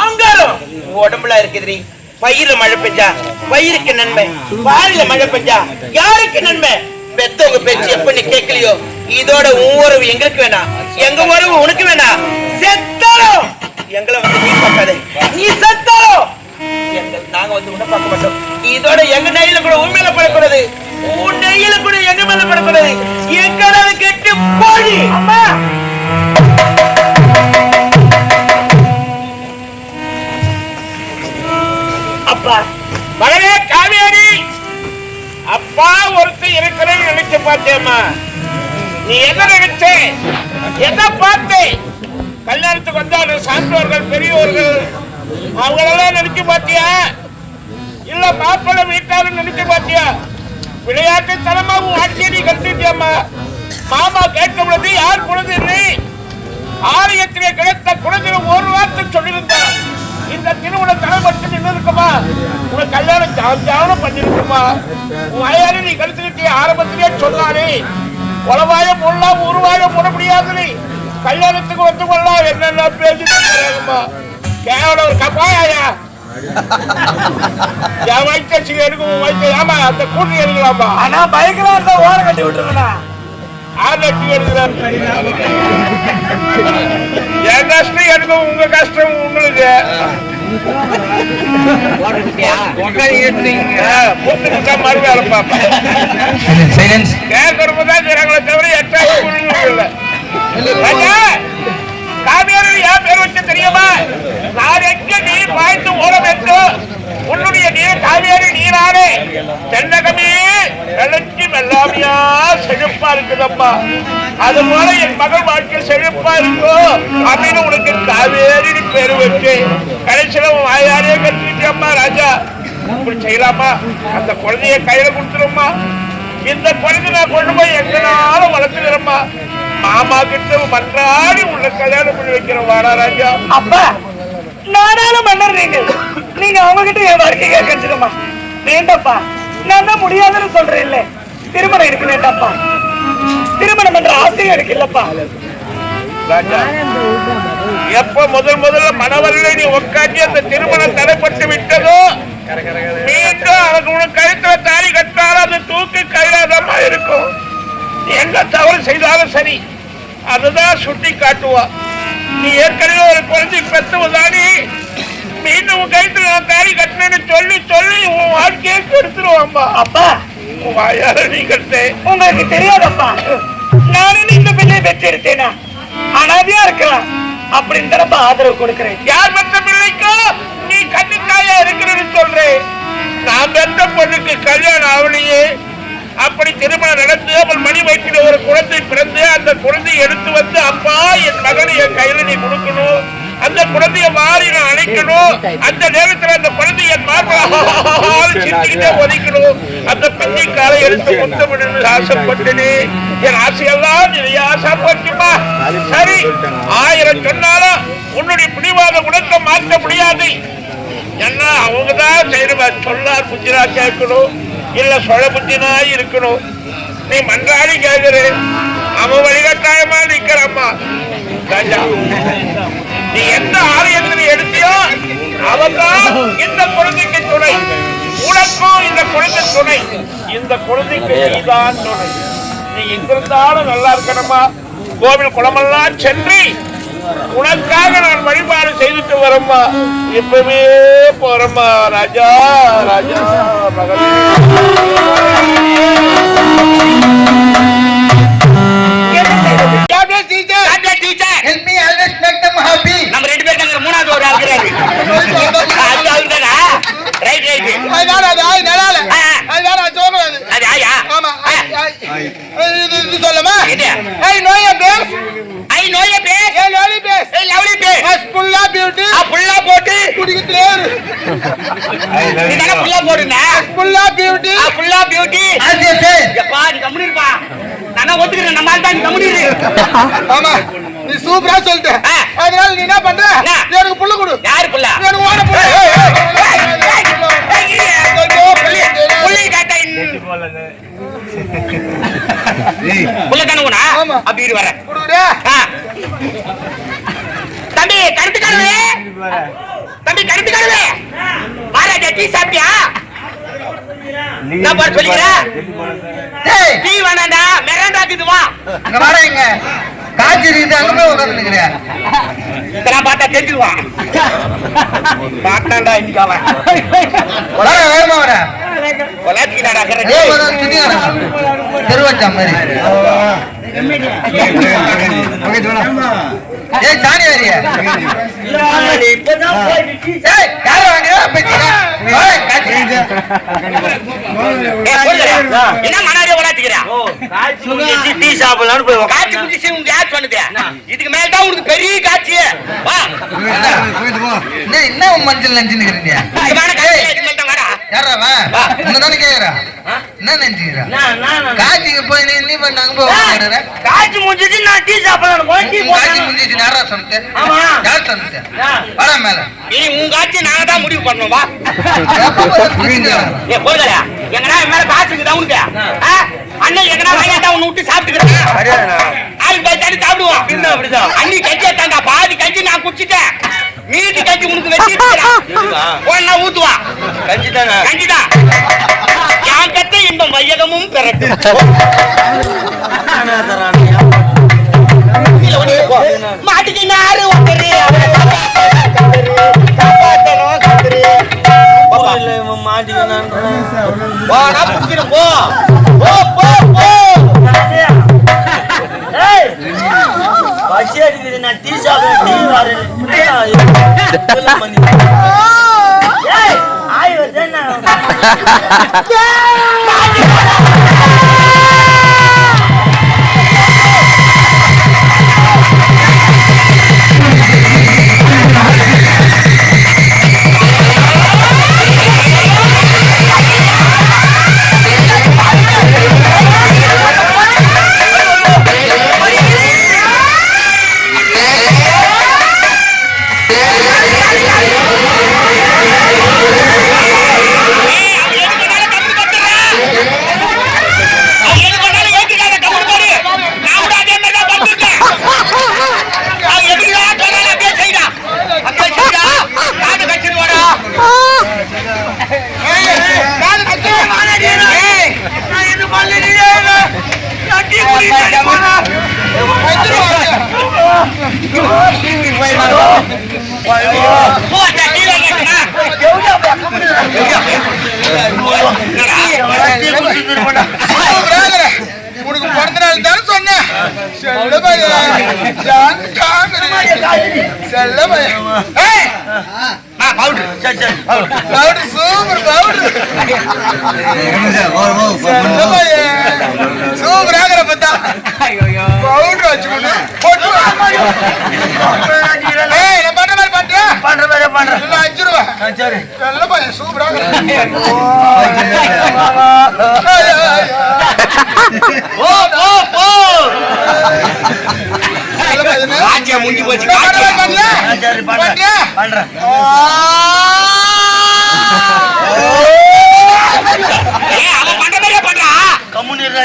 ஆங்காரம் உடம்புல இருக்குதுரி பயிர மழை பெஞ்சா பயிருக்கு நன்மை பாரில மழை பெஞ்சா யாருக்கு நன்மை பெத்தவங்க பேச்சு எப்ப நீ கேட்கலையோ இதோட உன் உறவு எங்களுக்கு வேணாம், எங்க உறவு உனக்கு வேணாம். செத்தாலும் எங்களை வந்து நீ பார்க்காதே, நீ செத்தாலும் நாங்க வந்து உன்னை பார்க்க மாட்டோம். இதோட எங்க நெய்யில கூட உன் மேல படக்கூடாது, உன் நெய்யில கூட எங்க மேல படக்கூடாது. எங்களால கெட்டு போய் அம்மா அப்பா மகனே காவேரி, அப்பா ஒருத்தர் இருக்கிறேன்னு நினைச்சு பார்த்தேம்மா. நீ எதை நினைச்ச, எதை பார்த்து? கல்யாணத்துக்கு வந்தாலும் சான்றோர்கள் பெரியவர்கள் அவங்களெல்லாம் நினைச்சு பார்த்தியா, இல்ல மாப்பிள்ளை வீட்டாரும் நினைச்சு பார்த்தியா? விளையாட்டு தனமா உன் ஆட்சியை நீ கட்டிட்டியம்மா. மாமா கேட்க பொழுது யார் குழந்தை ஆலயத்திலே கிடைத்த குழந்தை ஒரு வார்த்தை சொல்லியிருந்தான், இந்த திருமண தலை மட்டும் நின்று இருக்குமா, உங்க கல்யாணம் ஜாவனம் பண்ணிருக்குமா. உன் ஐயாரு நீ கருத்துக்கிட்டே ஆரம்பத்திலே சொன்னாலே உளவாயம் போடலாம் உருவாயம் போட முடியாது, கல்யாணத்துக்கு ஒத்துக்கொள்ளலாம் என்னென்ன பேசிட்டு கேவலம் ஒரு கப்பாயா என் வயசு எடுக்கும் வயசு. ஆமா அந்த கூட்டி எடுக்கலாமா? ஆனா பயங்கரமா இருந்தா ஓரம் கட்டி விட்டுருக்கா. 6 லட்சம் எடுக்கிறார். என் கஷ்டம் எடுக்கும், உங்க கஷ்டம் உங்களுக்கு. மறு வேலை பார்ப்பேன். கேட்கறப்பதான் செய்றாங்களே தவிர எட்டாவது காவியாரி ஏன் பேர் வச்சு தெரியுமா? நான் எங்க நீர் பாய்ந்து ஓட வேண்டும், உன்னுடைய நீர் காவியாரி நீரானே தென்னகமே விளைஞ்சி வெள்ளாமையா செழிப்பா இருக்குதப்பா. அது போல என் மகள் வாழ்க்கை செழிப்பா இருக்கும் அப்படின்னு உனக்கு காவேரி பேரு வச்சு கடைசியில உன் வாயாரியே கட்டிட்டியம்மா. ராஜா இப்படி செய்யலாமா? அந்த குழந்தைய கையில கொடுத்துருமா. இந்த குழந்தை நான் கொண்டு போய் எங்கனாலும் வளர்த்துக்கிறேம்மா. மாமா கிட்ட மன்றாடி உள்ள கல்யாணம் பண்ணி வைக்கிறோம். வாடா ராஜா. அப்பா நானாலும் மன்னர்றீங்க, நீங்க அவங்க கிட்ட என் வாழ்க்கை கேட்கணுமா? வேண்டாப்பா, நான் தான் முடியாதுன்னு சொல்றேன். இல்ல திருமணம் இருக்கு வேண்டாப்பா, திருமணம் என்ற ஆசை எனக்கு இல்லப்பா. ராஜா எப்ப முதல்ல மணவரில் நீ உட்காந்து அந்த திருமணம் தடைப்பட்டு விட்டதோ மீண்டும் அவனுக்கு உனக்கு கழுத்துல தாலி கட்டாலும் அது தூக்கு கையிலாதமா இருக்கும். எங்க தவறு செய்தாலும் சரி அதுதான் சுட்டி காட்டுவா. நீ ஏற்கனவே ஒரு குழந்தை பெற்றுவதானி மீண்டும் உன் கழுத்துல நான் தாலி கட்டினேன்னு சொல்லி சொல்லி உன் வாழ்க்கையை கெடுத்துருவாம்பா. அப்பா உன் வாயால நீ கட்டேன். உங்களுக்கு தெரியாதப்பா, நானும் இந்த பிள்ளையை பெற்றிருத்தேனா அனாதையா இருக்கலாம் அப்படின்னு தரப்ப ஆதரவு கொடுக்கிறேன். யார் பெற்ற பிள்ளைக்கும் நீ கண்ணிக்காயா இருக்கிறன்னு சொல்றேன். நான் பெற்ற பொண்ணுக்கு கல்யாணம் ஆவலையே, அப்படி திருமணம் நடந்து அவள் மணி வயிற்றில ஒரு குழந்தை பிறந்து அந்த குழந்தையை எடுத்து வந்து அப்பா என் மகனை என் கையில நீ கொடுக்கணும், அந்த குழந்தைய மாறி நான் அணைக்கணும், அந்த நேரத்தில் அந்த குழந்தை என் மார்பலால் சிந்திக்கிட்டே ஒதுக்கணும், அந்த பெண்ணை காலை எடுத்து முத்தமிடணும்னு ஆசைப்பட்டனே. என் ஆசையெல்லாம் நீ ஆசைப்பட்டுமா? சரி, 1000 சொன்னாலும் உன்னுடைய பிடிவாத உணர்த்த மாற்ற முடியாது. என்ன அவங்கதான் செய்யணுமா? சொல்லார் புத்திரா கேட்கணும், இல்ல சொல்ல புத்தினா இருக்கணும். நீ மன்றாடி கேட்கிற, அவன் வழிகட்டாயமா நிக்கிறம்மா. ராஜா நீ எந்த ஆலயத்தில் எடுத்தியோ அவன்தான் இந்த குழந்தைக்கு துணை, உனக்கும் இந்த குழந்தை துணை, இந்த குழந்தைக்கு நீதான் துணை. நீ எங்கிருந்தாலும் நல்லா இருக்கணுமா? கோவில் குளமெல்லாம் சென்று உனக்காக நான் வழிபாடு செய்துட்டு வரம்மா. இப்பவே போறம்மா. ராஜா ராஜா மகளே. நம்ம 2 பேர் தங்க 3வது ஒரு ஆள் இருக்காரு. அது அவர்தானா? Right right. அதுதான் அது ஆய் நலால. அதுதான் நான் சொல்றது. அது ஆயா? ஆமா. இது சொல்லமா? என்ன? I know your face. I know your face. A lovely face. A lovely face. As புல்லா பியூட்டி. புல்லா போட்டு குடிக்கிட்டே இரு. நீ தான புல்லா போடுனா? புல்லா பியூட்டி. புல்லா பியூட்டி. அது பேஸ். எப்பா நீ கம்முனு இருப்பா. நானா ஒத்துக்கிறேன், நம்ம ஆள் தான், நீ கம்முனு இரு. ஆமா நீ சூப்பரா சொல்லிட்ட. அதனால நீ என்ன பண்ற? எனக்கு புள்ள கொடு. யாரு புள்ள? எனக்கு ஓட புள்ள. புள்ளை காட்டை புள்ள தானுனா? அப்படி இரு வரேன். குடுடா. தம்பி கருத்து கருவே, தம்பி கருத்து கருவே, வாடா டீ சாப்பிட்டியா? என்ன பாரு சொல்லிக்கிறேன் டீ வேணாண்டா மிரண்டா இது வா அங்க வரேங்க காட்சி இருக்குது அங்க போய் உட்கார்ந்து நிக்கிறேன் இதெல்லாம் பார்த்தா தெரிஞ்சுக்குவான் பார்த்தாண்டா இன்னைக்கு அவன் வேகமா வர தெருவச்சா மாதிரி ஏய் சாணி வேறியா என்ன மனாரியா உலாத்திக்கிறான் டீ சாப்பிடலான்னு போய் காட்சி முடிச்சு உங்க யார் சொன்னது இதுக்கு மேலதான் உனக்கு பெரிய காட்சி வா என்ன மஞ்சள் நினைச்சுக்கிறீங்க யாரா உன்னதானே கேக்குறா என்ன நினைச்சுக்கிறா காட்சிக்கு போய் நீ பண்ண அங்க போய் காட்சி முடிஞ்சிட்டு நான் டீ சாப்பிடலாம் காட்சி முடிஞ்சிச்சு யாரா சொன்னேன் யார் சொன்னேன் வரா மேல இனி உன் காட்சி நாங்க தான் முடிவு பண்ணோம் வா ஏ போகலையா எங்கடா என் மேல காசுக்கு தான் உனக்கு அண்ணன் எங்கடா வாங்கிட்டா உன்னை விட்டு சாப்பிட்டுக்கிறேன் ஆளுக்கு போய் தண்ணி சாப்பிடுவோம் அப்படிதான் அண்ணி கட்சி எடுத்தாங்க பாதி கட்சி நான் குடிச்சிட்டேன் மீதி கட்சி உனக்கு வச்சு ஒன்னா ஊத்துவா கஞ்சிதான் என் கத்தை இன்பம் வையகமும் பெறட்டும் மாட்டுக்கு நாரு ஒருத்தரு பசி அடிக்குது நான் டீ சாப்பிட டீ வரேன் ஆய் வருது உனக்கு பிறந்த நாள் தானே சொன்னேன் செல்ல பவுடர் சூப்பர் பவுடர் சூப்பர் ஆகிற பார்த்தா பவுடர் வச்சு போட்டு பண்ற மாதிரி பண்றேன் 5 ரூபா சரி செல்ல பையன் சூப்பர் ஆகிற முடிஞ்சு போச்சு பண்றேன் அவன் பண்ற மாதிரியே பண்றா கம்முனு நல்ல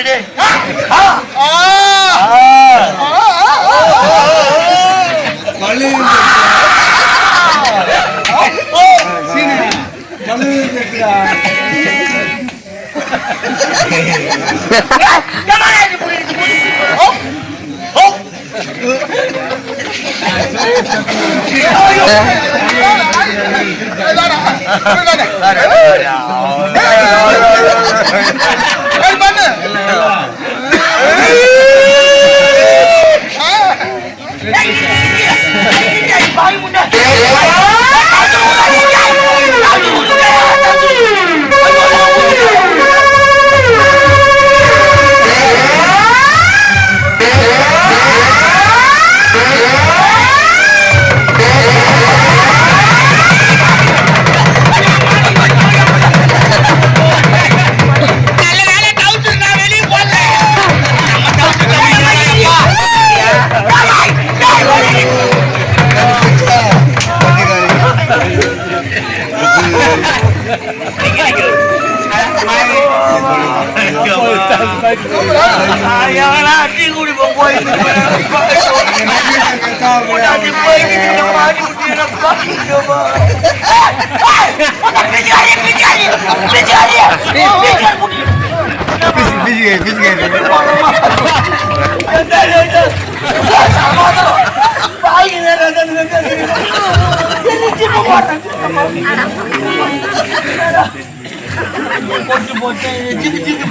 டீ குடிப்போம் போயிட்டு போட்டு போட்டு ஜிபி ஜிபி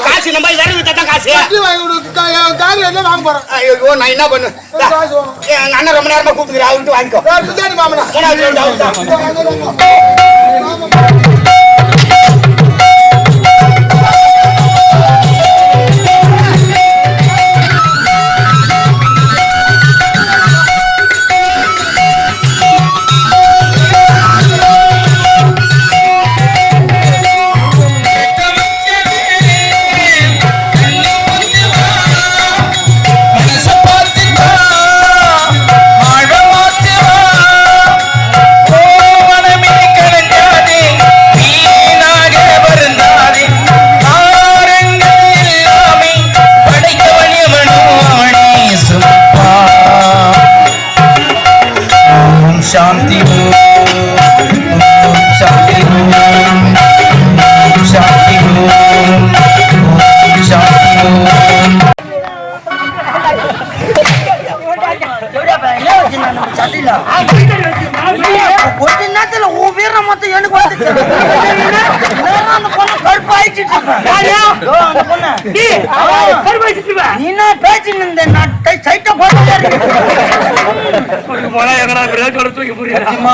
காசு நம்ம வரது தட்டா காசு வாங்க போறேன். ஐயோ நான் என்ன பண்ணு அண்ணன் ரொம்ப நேரமா கூப்பிடுறேன் அவன்ட்டு வாங்கிக்கோ.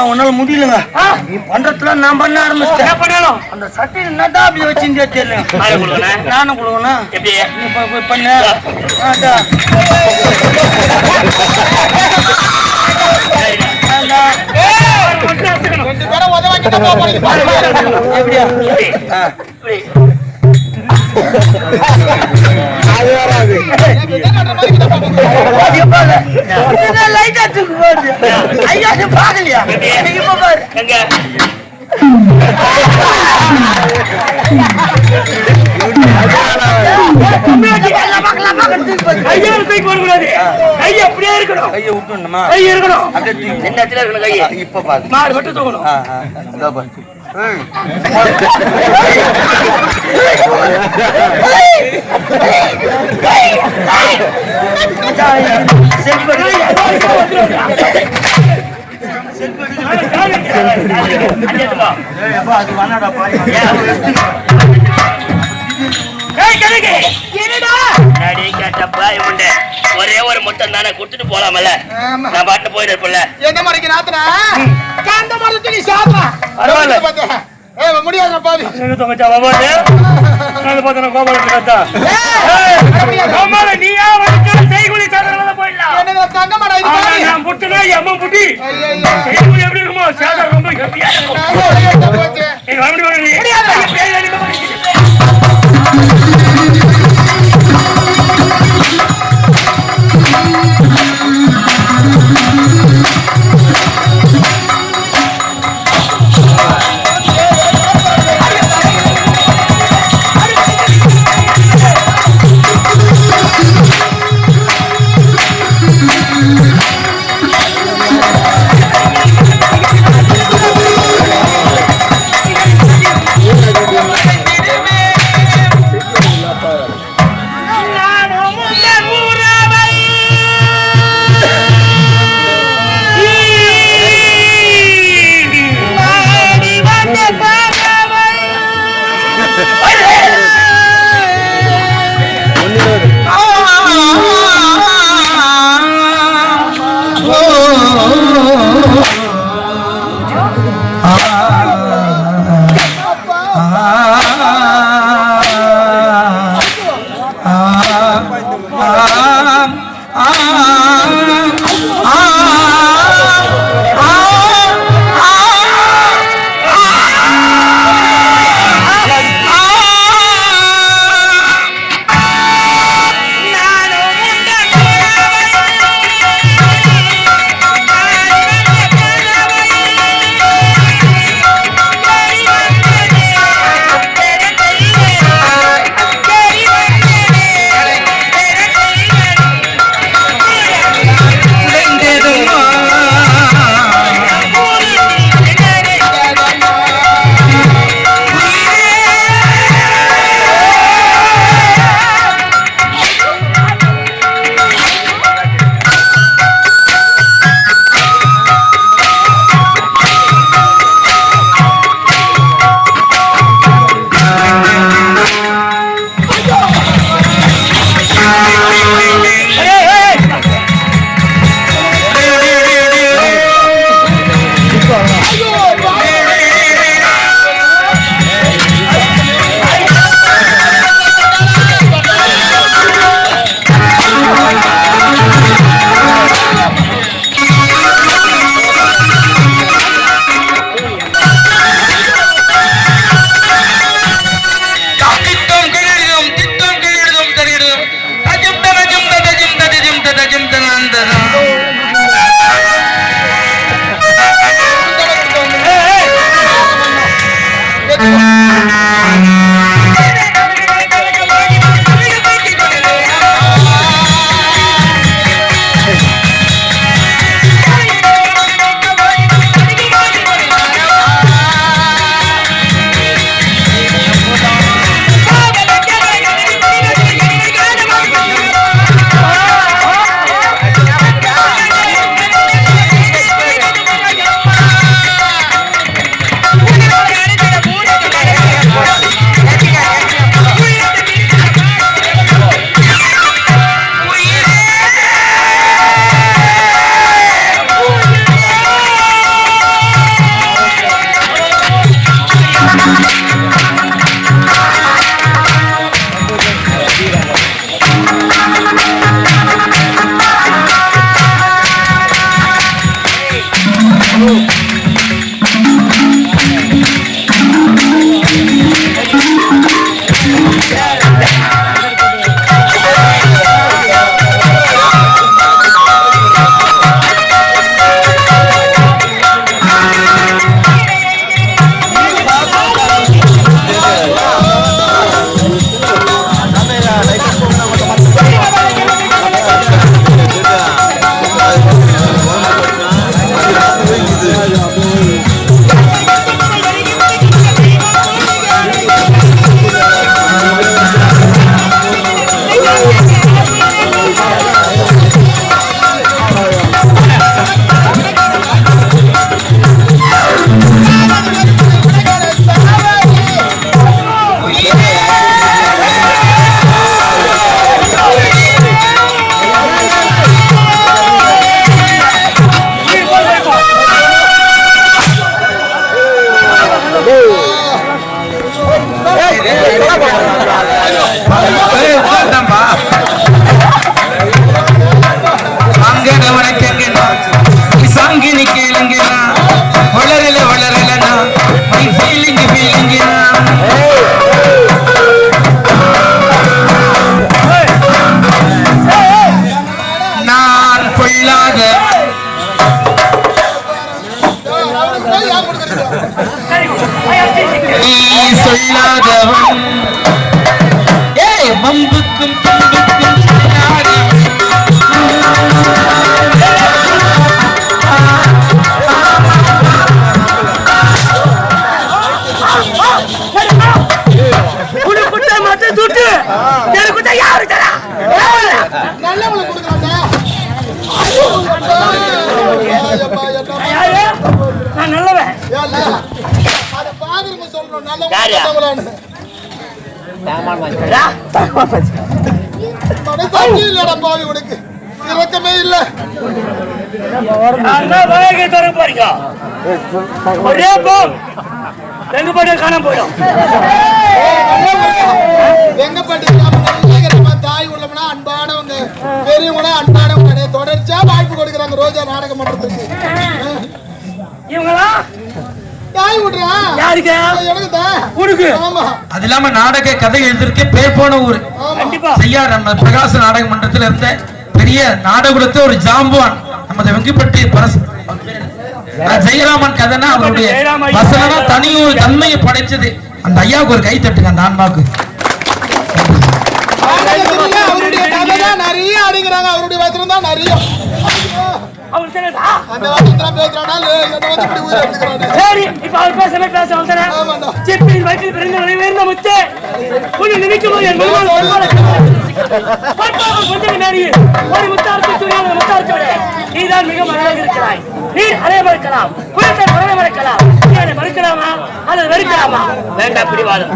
உன்னால முடியலங்க நீ பண்றதுல நான் பண்ண ஆரம்பிச்சிட்டேன். அந்த சட்டையில என்னதான் அப்படி வச்சிருந்தே தெரியல. நானும் கொடுக்கணும் எப்படி பண்ண லைட்டா தூக்கு போகுது. ஐயா பாக்கலையா இப்ப பாரு ஒரே ஒரு முட்டை தானே குடுத்துட்டு போலாமல நான் பாட்டு போயிருப்பல என்ன மாதிரி நாத்தனா காந்த மரத்து நீ சாப்பிடா பரவாயில்ல முடியாது பாவி நீயா வந்து செய்குலி சாதனை போயிடலாம் என்ன தங்க மாட்டா புட்டுனா அம்மா புட்டி எப்படி இருக்குமோ சாதா ரொம்ப ஹெப்பியா சொல்லாதவன் வம்புக்கும் துன்புக்கும் நான் நல்லவன் இறக்கமே இல்ல ஒரே போ எங்க பாட்டு காணாம போயிடும் எங்க பாட்டி தாய் உள்ளவனா அன்பானவங்க பெரியவங்களா அன்பானவங்க தொடர்ச்சியா வாய்ப்பு கொடுக்குறாங்க ரோஜா நாடகம் பண்றதுக்கு இவங்களா தாய் விடுறா யாருக்கு எனக்கு தான் உனக்கு ஆமா அது இல்லாம நாடக கதை எழுதிருக்க பேர் போன ஊர் கண்டிப்பா ஐயா நம்ம பிரகாச நாடக மன்றத்தில் இருந்த பெரிய நாடகத்தை ஒரு ஜாம்பவான் நமது வெங்கிப்பட்டி ஜெயராமன் கதைனா அவருடைய வசனா தனி ஒரு தன்மையை படைச்சது. அந்த ஐயாவுக்கு ஒரு கை தட்டுங்க அந்த ஆன்மாவுக்கு. அவருடைய கதை தான் நிறைய அடிக்கிறாங்க, அவருடைய வசனம் தான் நிறைய அந்த வசனம் பேசுறானா என்ன வந்து இப்படி உயிர் எடுத்துக்கிறானே. சரி இப்ப அவர் பேசவே பேச வந்தேன். சிப்பின் வயிற்றில் பிறந்த நிறைவேர்ந்த முத்து உன்னை நினைக்கும்போது என் கொஞ்சம் நேரி ஒரு முத்தாரத்தை துணியான முத்தாரத்தோட நீதான் மிக மனதாக இருக்கிறாய். நீ அறைய மறுக்கலாம், குளத்தை பறவை மறுக்கலாம். நீ அதை மறுக்கலாமா அல்லது வெறுக்கலாமா? வேண்டாம் பிடிவாதம்.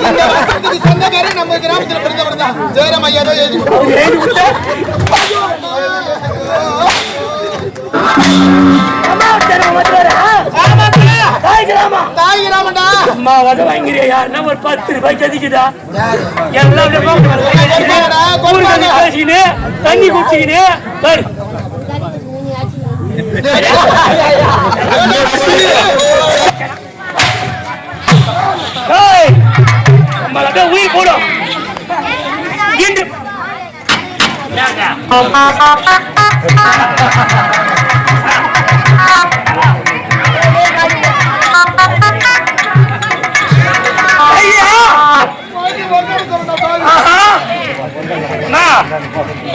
இந்த வசனத்துக்கு சொந்தக்காரி நம்ம கிராமத்தில் பிறந்தவர் தான் ஜெயராம் ஐயா தான் எழுதி ஒரு 10 ரூபாய் கதிக்குதா எல்லாம் தண்ணி குடிச்சுக்கினே உயிர் போடும்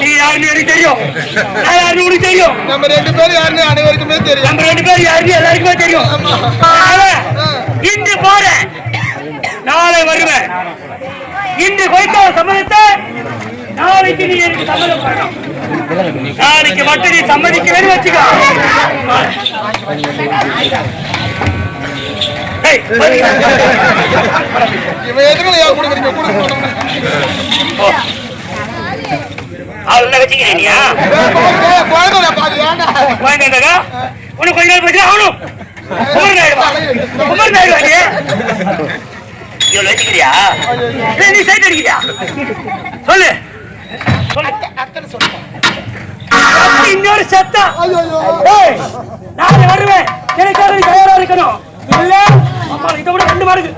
நீ யாருன்னு எனக்கு தெரியும், நான் யாருன்னு உனக்கு தெரியும். நம்ம 2 பேரும் யாருன்னு அனைவருக்குமே தெரியும். நம்ம 2 பேரும் யாருன்னு எல்லாருக்குமே தெரியும். இன்று போறேன், நாளை வருவேன். இன்று கொய்த்த சம்மதித்த நாளைக்கு நீ எனக்கு சம்மதம் பண்ணணும். நாளைக்கு மட்டும் நீ சம்மதிக்கலன்னு வச்சுக்கோ. இவன் எதுக்கு யார் கொடுக்குறீங்க கொடுக்க அவள வச்சுக்கிறீங்க உனக்கு கொஞ்ச நேரம் போச்சு அவனும் உமர் நாயுடு இவ்வளவு வச்சுக்கிறியா? நீ சைட் அடிக்கிறியா? சொல்லு இன்னொரு சத்தம். நான் வருவேன், எனக்காக நீ தயாரா இருக்கணும். இல்ல அம்மா இதை விட 2 மடங்கு